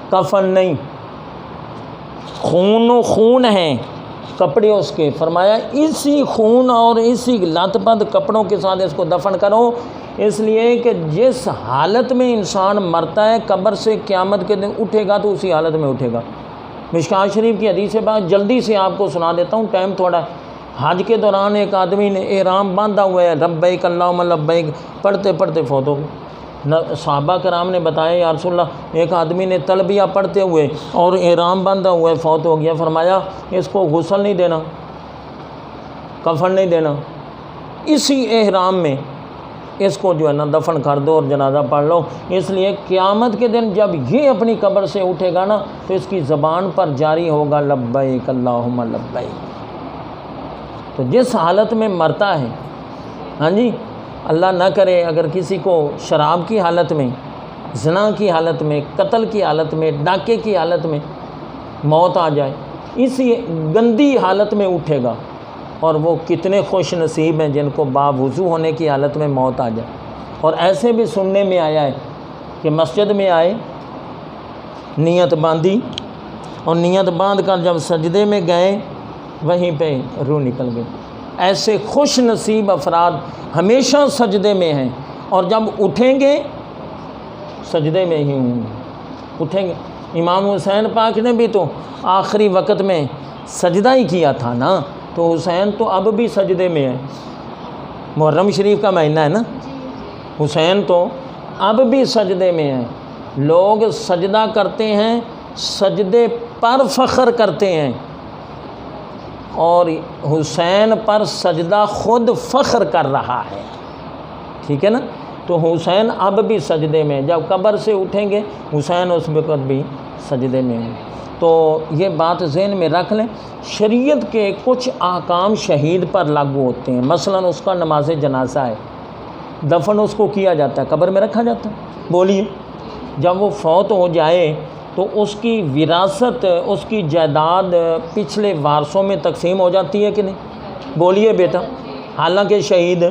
کفن نہیں، خون و خون ہیں کپڑے اس کے، فرمایا اسی خون اور اسی لت پت کپڑوں کے ساتھ اس کو دفن کرو، اس لیے کہ جس حالت میں انسان مرتا ہے قبر سے قیامت کے دن اٹھے گا تو اسی حالت میں اٹھے گا۔ مشکوٰۃ شریف کی حدیث بات جلدی سے آپ کو سنا دیتا ہوں، ٹائم تھوڑا ہے۔ حج کے دوران ایک آدمی نے احرام باندھا ہوا ہے، لبیک اللہم لبیک پڑھتے پڑھتے فوت ہو گئے۔ صحابہ کرام نے بتایا یا رسول اللہ، ایک آدمی نے تلبیہ پڑھتے ہوئے اور احرام باندھا ہوا ہے فوت ہو گیا، فرمایا اس کو غسل نہیں دینا، کفن نہیں دینا، اسی احرام میں اس کو جو ہے نا دفن کر دو اور جنازہ پڑھ لو، اس لیے قیامت کے دن جب یہ اپنی قبر سے اٹھے گا نا تو اس کی زبان پر جاری ہوگا لبیک اللہم لبیک۔ تو جس حالت میں مرتا ہے، ہاں جی، اللہ نہ کرے اگر کسی کو شراب کی حالت میں، زنا کی حالت میں، قتل کی حالت میں، ڈاکے کی حالت میں موت آ جائے، اسی گندی حالت میں اٹھے گا، اور وہ کتنے خوش نصیب ہیں جن کو باوضو ہونے کی حالت میں موت آ جائے۔ اور ایسے بھی سننے میں آیا ہے کہ مسجد میں آئے، نیت باندھی، اور نیت باندھ کر جب سجدے میں گئے وہیں پہ روح نکل گئی۔ ایسے خوش نصیب افراد ہمیشہ سجدے میں ہیں، اور جب اٹھیں گے سجدے میں ہی ہوں گے، اٹھیں گے۔ امام حسین پاک نے بھی تو آخری وقت میں سجدہ ہی کیا تھا نا، تو حسین تو اب بھی سجدے میں ہے، محرم شریف کا مہینہ ہے نا، حسین تو اب بھی سجدے میں ہے۔ لوگ سجدہ کرتے ہیں، سجدے پر فخر کرتے ہیں، اور حسین پر سجدہ خود فخر کر رہا ہے، ٹھیک ہے نا۔ تو حسین اب بھی سجدے میں، جب قبر سے اٹھیں گے حسین اس وقت بھی سجدے میں ہیں۔ تو یہ بات ذہن میں رکھ لیں، شریعت کے کچھ احکام شہید پر لاگو ہوتے ہیں۔ مثلا اس کا نماز جنازہ ہے، دفن اس کو کیا جاتا ہے، قبر میں رکھا جاتا ہے؟ بولیے، جب وہ فوت ہو جائے تو اس کی وراثت، اس کی جائیداد پچھلے وارثوں میں تقسیم ہو جاتی ہے کہ نہیں؟ بولیے بیٹا، حالانکہ شہید،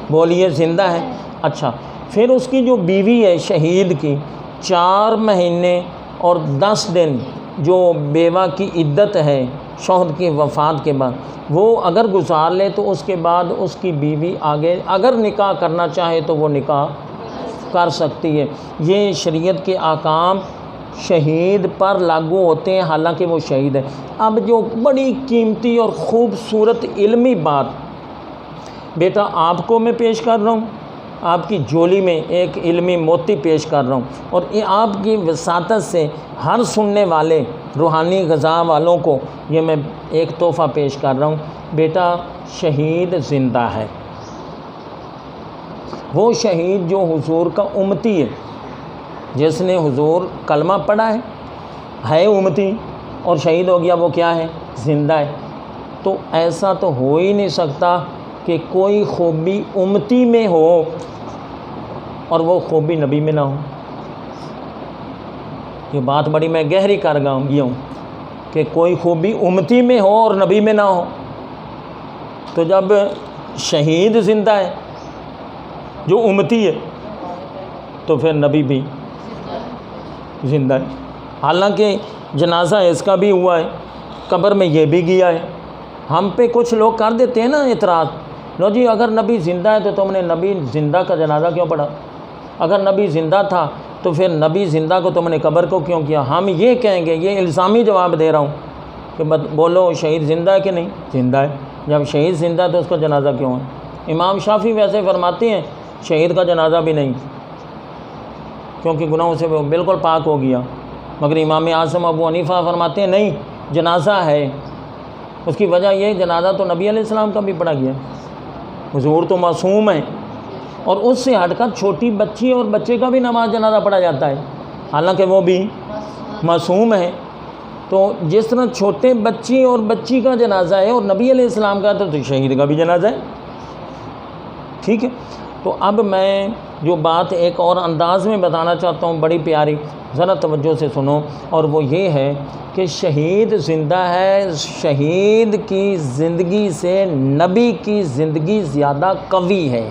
بولیے، زندہ ہے۔ اچھا، پھر اس کی جو بیوی ہے شہید کی، 4 مہینے اور 10 دن جو بیوہ کی عدت ہے شوہر کی وفات کے بعد، وہ اگر گزار لے تو اس کے بعد اس کی بیوی آگے اگر نکاح کرنا چاہے تو وہ نکاح کر سکتی ہے۔ یہ شریعت کے احکام شہید پر لاگو ہوتے ہیں حالانکہ وہ شہید ہے۔ اب جو بڑی قیمتی اور خوبصورت علمی بات بیٹا آپ کو میں پیش کر رہا ہوں، آپ کی جولی میں ایک علمی موتی پیش کر رہا ہوں، اور یہ آپ کی وساطت سے ہر سننے والے روحانی غذا والوں کو یہ میں ایک تحفہ پیش کر رہا ہوں۔ بیٹا شہید زندہ ہے، وہ شہید جو حضور کا امتی ہے، جس نے حضور کلمہ پڑھا ہے امتی اور شہید ہو گیا، وہ کیا ہے؟ زندہ ہے۔ تو ایسا تو ہو ہی نہیں سکتا کہ کوئی خوبی امتی میں ہو اور وہ خوبی نبی میں نہ ہو۔ یہ بات بڑی میں گہری کر گیا ہوں کہ کوئی خوبی امتی میں ہو اور نبی میں نہ ہو۔ تو جب شہید زندہ ہے جو امتی ہے تو پھر نبی بھی زندہ ہے۔ حالانکہ جنازہ اس کا بھی ہوا ہے، قبر میں یہ بھی گیا ہے۔ ہم پہ کچھ لوگ کر دیتے ہیں نا اعتراض، لو جی اگر نبی زندہ ہے تو تم نے نبی زندہ کا جنازہ کیوں پڑھا؟ اگر نبی زندہ تھا تو پھر نبی زندہ کو تم نے قبر کو کیوں کیا؟ ہم یہ کہیں گے، یہ الزامی جواب دے رہا ہوں کہ بولو شہید زندہ ہے کہ نہیں؟ زندہ ہے۔ جب شہید زندہ ہے تو اس کا جنازہ کیوں ہے؟ امام شافعی ویسے فرماتے ہیں شہید کا جنازہ بھی نہیں، کیونکہ گناہوں سے وہ بالکل پاک ہو گیا، مگر امام اعظم ابو حنیفہ فرماتے ہیں نہیں، جنازہ ہے۔ اس کی وجہ یہ جنازہ تو نبی علیہ السلام کا بھی پڑھا گیا، حضور تو معصوم ہیں، اور اس سے ہٹ کر چھوٹی بچی اور بچے کا بھی نماز جنازہ پڑھا جاتا ہے حالانکہ وہ بھی معصوم ہے۔ تو جس طرح چھوٹے بچی اور بچی کا جنازہ ہے اور نبی علیہ السلام کا تو شہید کا بھی جنازہ ہے، ٹھیک ہے۔ تو اب میں جو بات ایک اور انداز میں بتانا چاہتا ہوں بڑی پیاری، ذرا توجہ سے سنو، اور وہ یہ ہے کہ شہید زندہ ہے، شہید کی زندگی سے نبی کی زندگی زیادہ قوی ہے۔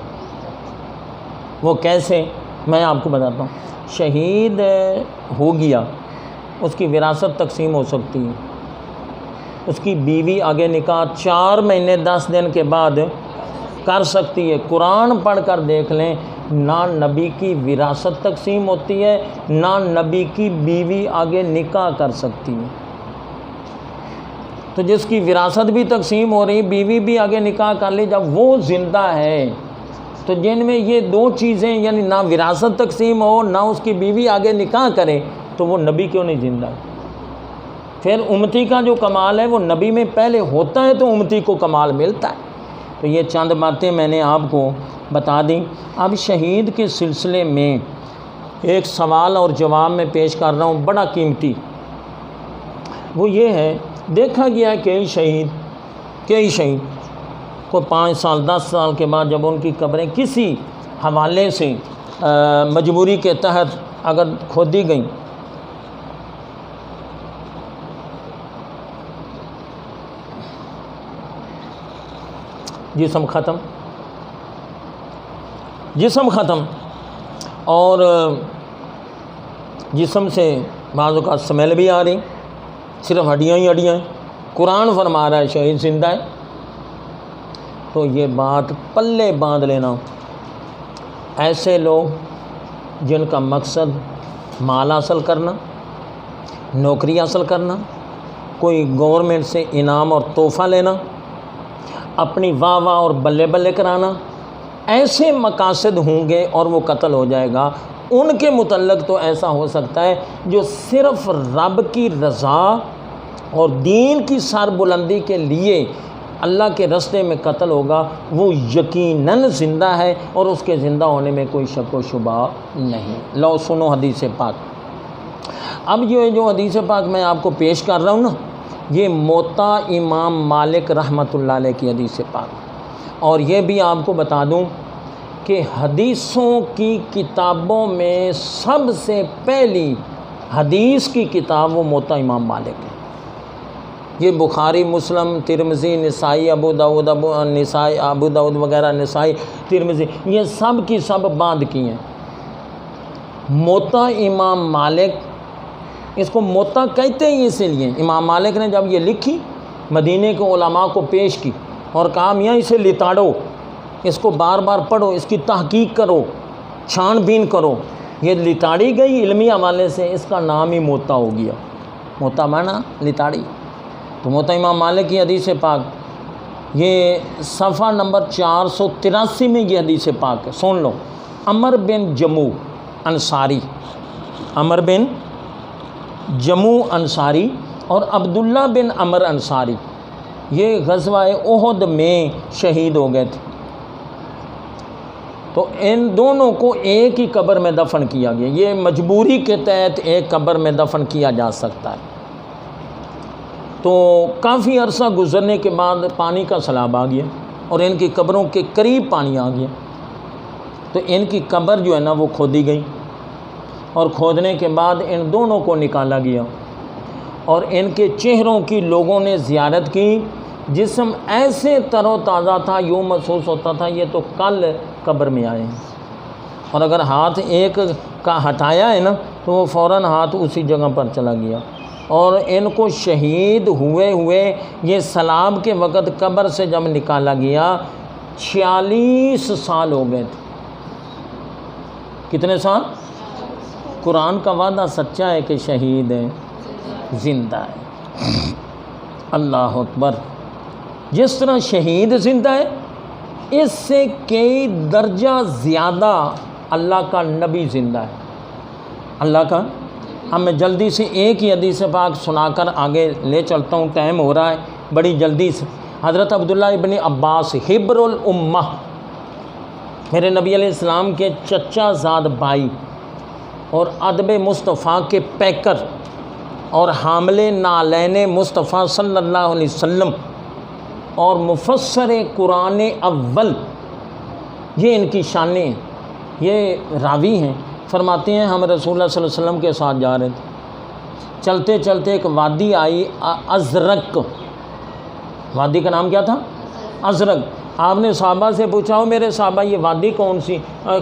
وہ کیسے؟ میں آپ کو بتاتا ہوں۔ شہید ہو گیا، اس کی وراثت تقسیم ہو سکتی ہے، اس کی بیوی آگے نکاح 4 مہینے 10 دن کے بعد کر سکتی ہے۔ قرآن پڑھ کر دیکھ لیں، نہ نبی کی وراثت تقسیم ہوتی ہے، نہ نبی کی بیوی آگے نکاح کر سکتی ہے۔ تو جس کی وراثت بھی تقسیم ہو رہی، بیوی بھی آگے نکاح کر لی، جب وہ زندہ ہے تو جن میں یہ 2 چیزیں یعنی نہ وراثت تقسیم ہو نہ اس کی بیوی آگے نکاح کرے تو وہ نبی کیوں نہیں زندہ؟ پھر امتی کا جو کمال ہے وہ نبی میں پہلے ہوتا ہے تو امتی کو کمال ملتا ہے۔ تو یہ چند باتیں میں نے آپ کو بتا دیں۔ اب شہید کے سلسلے میں ایک سوال اور جواب میں پیش کر رہا ہوں بڑا قیمتی، وہ یہ ہے، دیکھا گیا ہے کئی شہید کو 5 سال 10 سال کے بعد جب ان کی قبریں کسی حوالے سے مجبوری کے تحت اگر کھودی گئیں جسم ختم اور جسم سے بعض اوقات سمیل بھی آ رہی، صرف ہڈیاں ہی ہڈیاں ہیں، قرآن فرما رہا ہے شہید زندہ ہے، تو یہ بات پلے باندھ لینا۔ ایسے لوگ جن کا مقصد مال حاصل کرنا، نوکری حاصل کرنا، کوئی گورنمنٹ سے انعام اور تحفہ لینا، اپنی واہ واہ اور بلے بلے کرانا، ایسے مقاصد ہوں گے اور وہ قتل ہو جائے گا۔ ان کے متعلق تو ایسا ہو سکتا ہے جو صرف رب کی رضا اور دین کی سر بلندی کے لیے اللہ کے رستے میں قتل ہوگا، وہ یقیناً زندہ ہے اور اس کے زندہ ہونے میں کوئی شک و شبہ نہیں۔ لو سنو حدیث پاک۔ اب یہ جو حدیث پاک میں آپ کو پیش کر رہا ہوں نا، یہ موطا امام مالک رحمۃ اللہ علیہ کی حدیث پاک، اور یہ بھی آپ کو بتا دوں کہ حدیثوں کی کتابوں میں سب سے پہلی حدیث کی کتاب وہ موطا امام مالک ہے۔ یہ بخاری، مسلم، ترمذی، نسائی، ابو داؤد وغیرہ، نسائی، ترمذی، یہ سب کی سب باندھ کی ہیں۔ موطا امام مالک، اس کو موطا کہتے ہیں اسی لیے، امام مالک نے جب یہ لکھی مدینے کے علماء کو پیش کی اور کہا میاں اسے لتاڑو، اس کو بار بار پڑھو، اس کی تحقیق کرو، چھان بین کرو، یہ لتاڑی گئی علمی حوالے سے، اس کا نام ہی موطا ہو گیا۔ موطا مانا لتاڑی۔ تو موطا امام مالک کی حدیث پاک یہ صفحہ نمبر 483 میں یہ حدیث پاک ہے، سن لو۔ عمر بن جمو انصاری، عمر بن جمو انصاری اور عبداللہ بن عمر انصاری یہ غزوہ احد میں شہید ہو گئے تھے۔ تو ان دونوں کو ایک ہی قبر میں دفن کیا گیا، یہ مجبوری کے تحت ایک قبر میں دفن کیا جا سکتا ہے۔ تو کافی عرصہ گزرنے کے بعد پانی کا سیلاب آ گیا اور ان کی قبروں کے قریب پانی آ گیا، تو ان کی قبر جو ہے نا وہ کھودی گئی، اور کھودنے کے بعد ان دونوں کو نکالا گیا اور ان کے چہروں کی لوگوں نے زیارت کی، جسم ایسے تر و تازہ تھا، یوں محسوس ہوتا تھا یہ تو کل قبر میں آئے ہیں، اور اگر ہاتھ ایک کا ہٹایا ہے نا تو وہ فوراً ہاتھ اسی جگہ پر چلا گیا۔ اور ان کو شہید ہوئے یہ سیلاب کے وقت قبر سے جب نکالا گیا 46 سال ہو گئے تھے۔ کتنے سال؟ قرآن کا وعدہ سچا ہے کہ شہید ہے، زندہ ہے۔ اللہ اکبر۔ جس طرح شہید زندہ ہے، اس سے کئی درجہ زیادہ اللہ کا نبی زندہ ہے، اللہ کا۔ اب میں جلدی سے ایک ہی حدیث پاک سنا کر آگے لے چلتا ہوں، ٹائم ہو رہا ہے، بڑی جلدی سے۔ حضرت عبداللہ ابن عباس حبر الامہ، میرے نبی علیہ السلام کے چچا زاد بھائی اور ادب مصطفیٰ کے پیکر اور حامل نعلین مصطفیٰ صلی اللہ علیہ وسلم اور مفسر قرآن اول، یہ ان کی شانیں ہیں۔ یہ راوی ہیں، فرماتے ہیں ہم رسول اللہ صلی اللہ علیہ وسلم کے ساتھ جا رہے تھے، چلتے چلتے ایک وادی آئی ازرق، وادی کا نام کیا تھا؟ ازرق۔ آپ نے صحابہ سے پوچھا ہو میرے صحابہ یہ وادی کون سی؟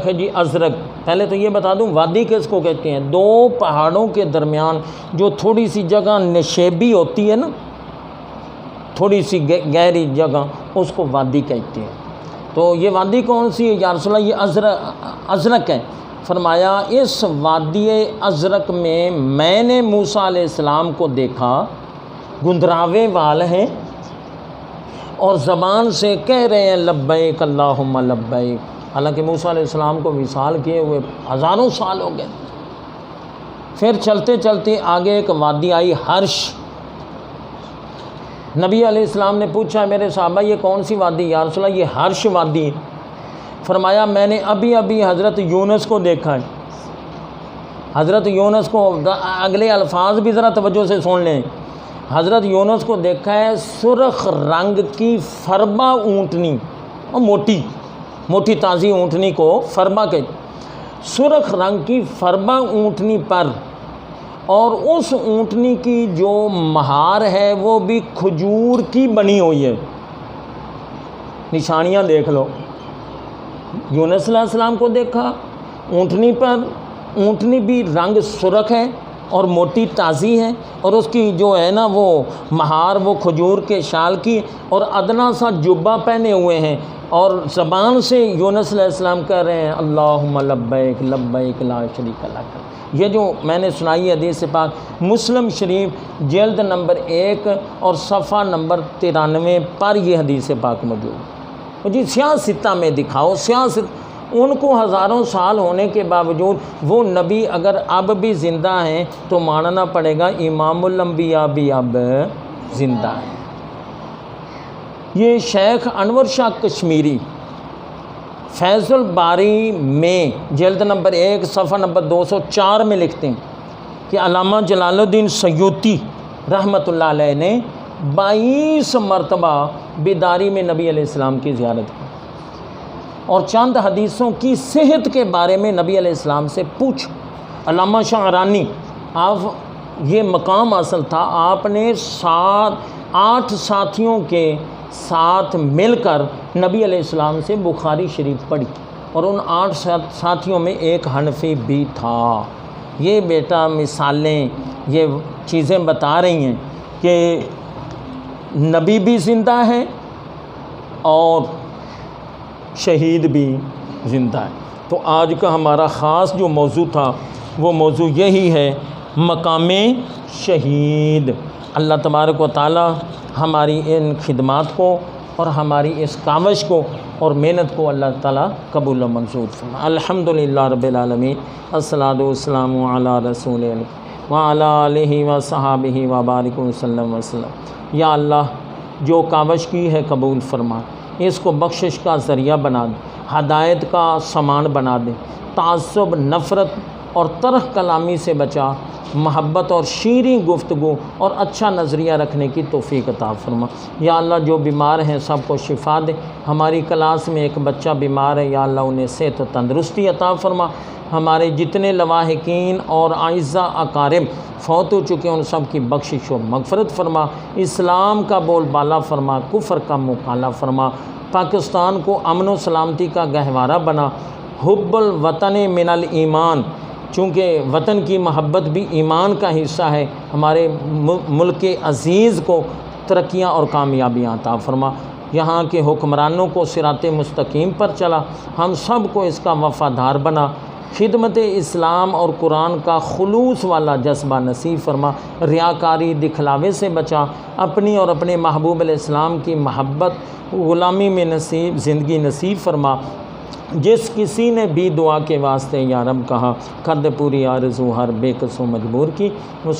جی ازرق۔ پہلے تو یہ بتا دوں وادی کس کو کہتے ہیں؟ دو پہاڑوں کے درمیان جو تھوڑی سی جگہ نشیبی ہوتی ہے نا، تھوڑی سی گہری جگہ، اس کو وادی کہتے ہیں۔ تو یہ وادی کون سی ہے یا رسول اللہ؟ یہ ازرق ہے۔ فرمایا اس وادی ازرق میں نے موسیٰ علیہ السلام کو دیکھا، گندراوے وال ہیں اور زبان سے کہہ رہے ہیں لبیک اللہم لبیک، حالانکہ موسیٰ علیہ السلام کو وصال کیے ہوئے ہزاروں سال ہو گئے۔ پھر چلتے چلتے آگے ایک وادی آئی حرش۔ نبی علیہ السلام نے پوچھا میرے صحابہ یہ کون سی وادی؟ یا رسول اللہ یہ حرش وادی ہے۔ فرمایا میں نے ابھی حضرت یونس کو دیکھا ہے، حضرت یونس کو، اگلے الفاظ بھی ذرا توجہ سے سن لیں، حضرت یونس کو دیکھا ہے سرخ رنگ کی فربا اونٹنی، اور موٹی تازی اونٹنی کو فربا کہتے، سرخ رنگ کی فربا اونٹنی پر، اور اس اونٹنی کی جو مہار ہے وہ بھی کھجور کی بنی ہوئی ہے۔ نشانیاں دیکھ لو، یونس علیہ السلام کو دیکھا اونٹنی پر، اونٹنی بھی رنگ سرخ ہے اور موٹی تازی ہے، اور اس کی جو ہے نا وہ مہار وہ کھجور کے شال کی، اور ادنا سا جبہ پہنے ہوئے ہیں، اور زبان سے یونس علیہ السلام کہہ رہے ہیں اللہم لبیک لبیک لا شریک لک۔ یہ جو میں نے سنائی حدیث پاک مسلم شریف جلد نمبر 1 اور صفحہ نمبر 93 پر یہ حدیث پاک موجود ہے۔ جی سیاستہ میں دکھاؤ، سیاست ان کو ہزاروں سال ہونے کے باوجود وہ نبی اگر اب بھی زندہ ہیں تو ماننا پڑے گا امام الانبیاء بھی اب زندہ ہیں۔ یہ شیخ انور شاہ کشمیری فیض الباری میں جلد نمبر 1 صفحہ نمبر 204 میں لکھتے ہیں کہ علامہ جلال الدین سیوطی رحمۃ اللہ علیہ نے 22 مرتبہ بیداری میں نبی علیہ السلام کی زیارت کی، اور چند حدیثوں کی صحت کے بارے میں نبی علیہ السلام سے پوچھ۔ علامہ شعرانی، آپ یہ مقام حاصل تھا، آپ نے 8 ساتھیوں کے ساتھ مل کر نبی علیہ السلام سے بخاری شریف پڑھی، اور ان 8 ساتھیوں میں ایک حنفی بھی تھا۔ یہ بیٹا مثالیں، یہ چیزیں بتا رہی ہیں کہ نبی بھی زندہ ہے اور شہید بھی زندہ ہے۔ تو آج کا ہمارا خاص جو موضوع تھا وہ موضوع یہی ہے، مقام شہید۔ اللہ تبارک و تعالی ہماری ان خدمات کو اور ہماری اس کاوش کو اور محنت کو اللہ تعالیٰ قبول و منظور فرمائے۔ الحمدللہ رب العالمین، الصلاۃ والسلام علی رسول وعلی آلہ وصحابہ وبارک وسلم وسلم۔ یا اللہ، جو کاوش کی ہے قبول فرما، اس کو بخشش کا ذریعہ بنا دے، ہدایت کا سامان بنا دے، تعصب، نفرت اور ترخ کلامی سے بچا، محبت اور شیریں گفتگو اور اچھا نظریہ رکھنے کی توفیق عطا فرما۔ یا اللہ، جو بیمار ہیں سب کو شفا دے۔ ہماری کلاس میں ایک بچہ بیمار ہے، یا اللہ انہیں صحت و تندرستی عطا فرما۔ ہمارے جتنے لواحقین اور اعزاء اقارب فوت ہو چکے ان سب کی بخشش و مغفرت فرما۔ اسلام کا بول بالا فرما، کفر کا مقالہ فرما۔ پاکستان کو امن و سلامتی کا گہوارہ بنا۔ حب الوطن من الایمان، چونکہ وطن کی محبت بھی ایمان کا حصہ ہے، ہمارے ملک عزیز کو ترقیاں اور کامیابیاں عطا فرما۔ یہاں کے حکمرانوں کو صراط مستقیم پر چلا، ہم سب کو اس کا وفادار بنا۔ خدمت اسلام اور قرآن کا خلوص والا جذبہ نصیب فرما۔ ریاکاری، دکھلاوے سے بچا، اپنی اور اپنے محبوب علیہ السلام کی محبت، غلامی میں زندگی نصیب فرما۔ جس کسی نے بھی دعا کے واسطے یا رب کہا، کر دے پوری آرزو ہر بے کس و مجبور کی۔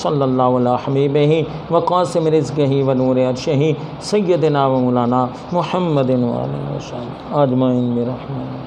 صلی اللہ علیہ حبیبہ وقاسم رزقہ ونور عرشہ سیدنا و مولانا محمد و آلہ وصحبہ اجمعین برحمتہ۔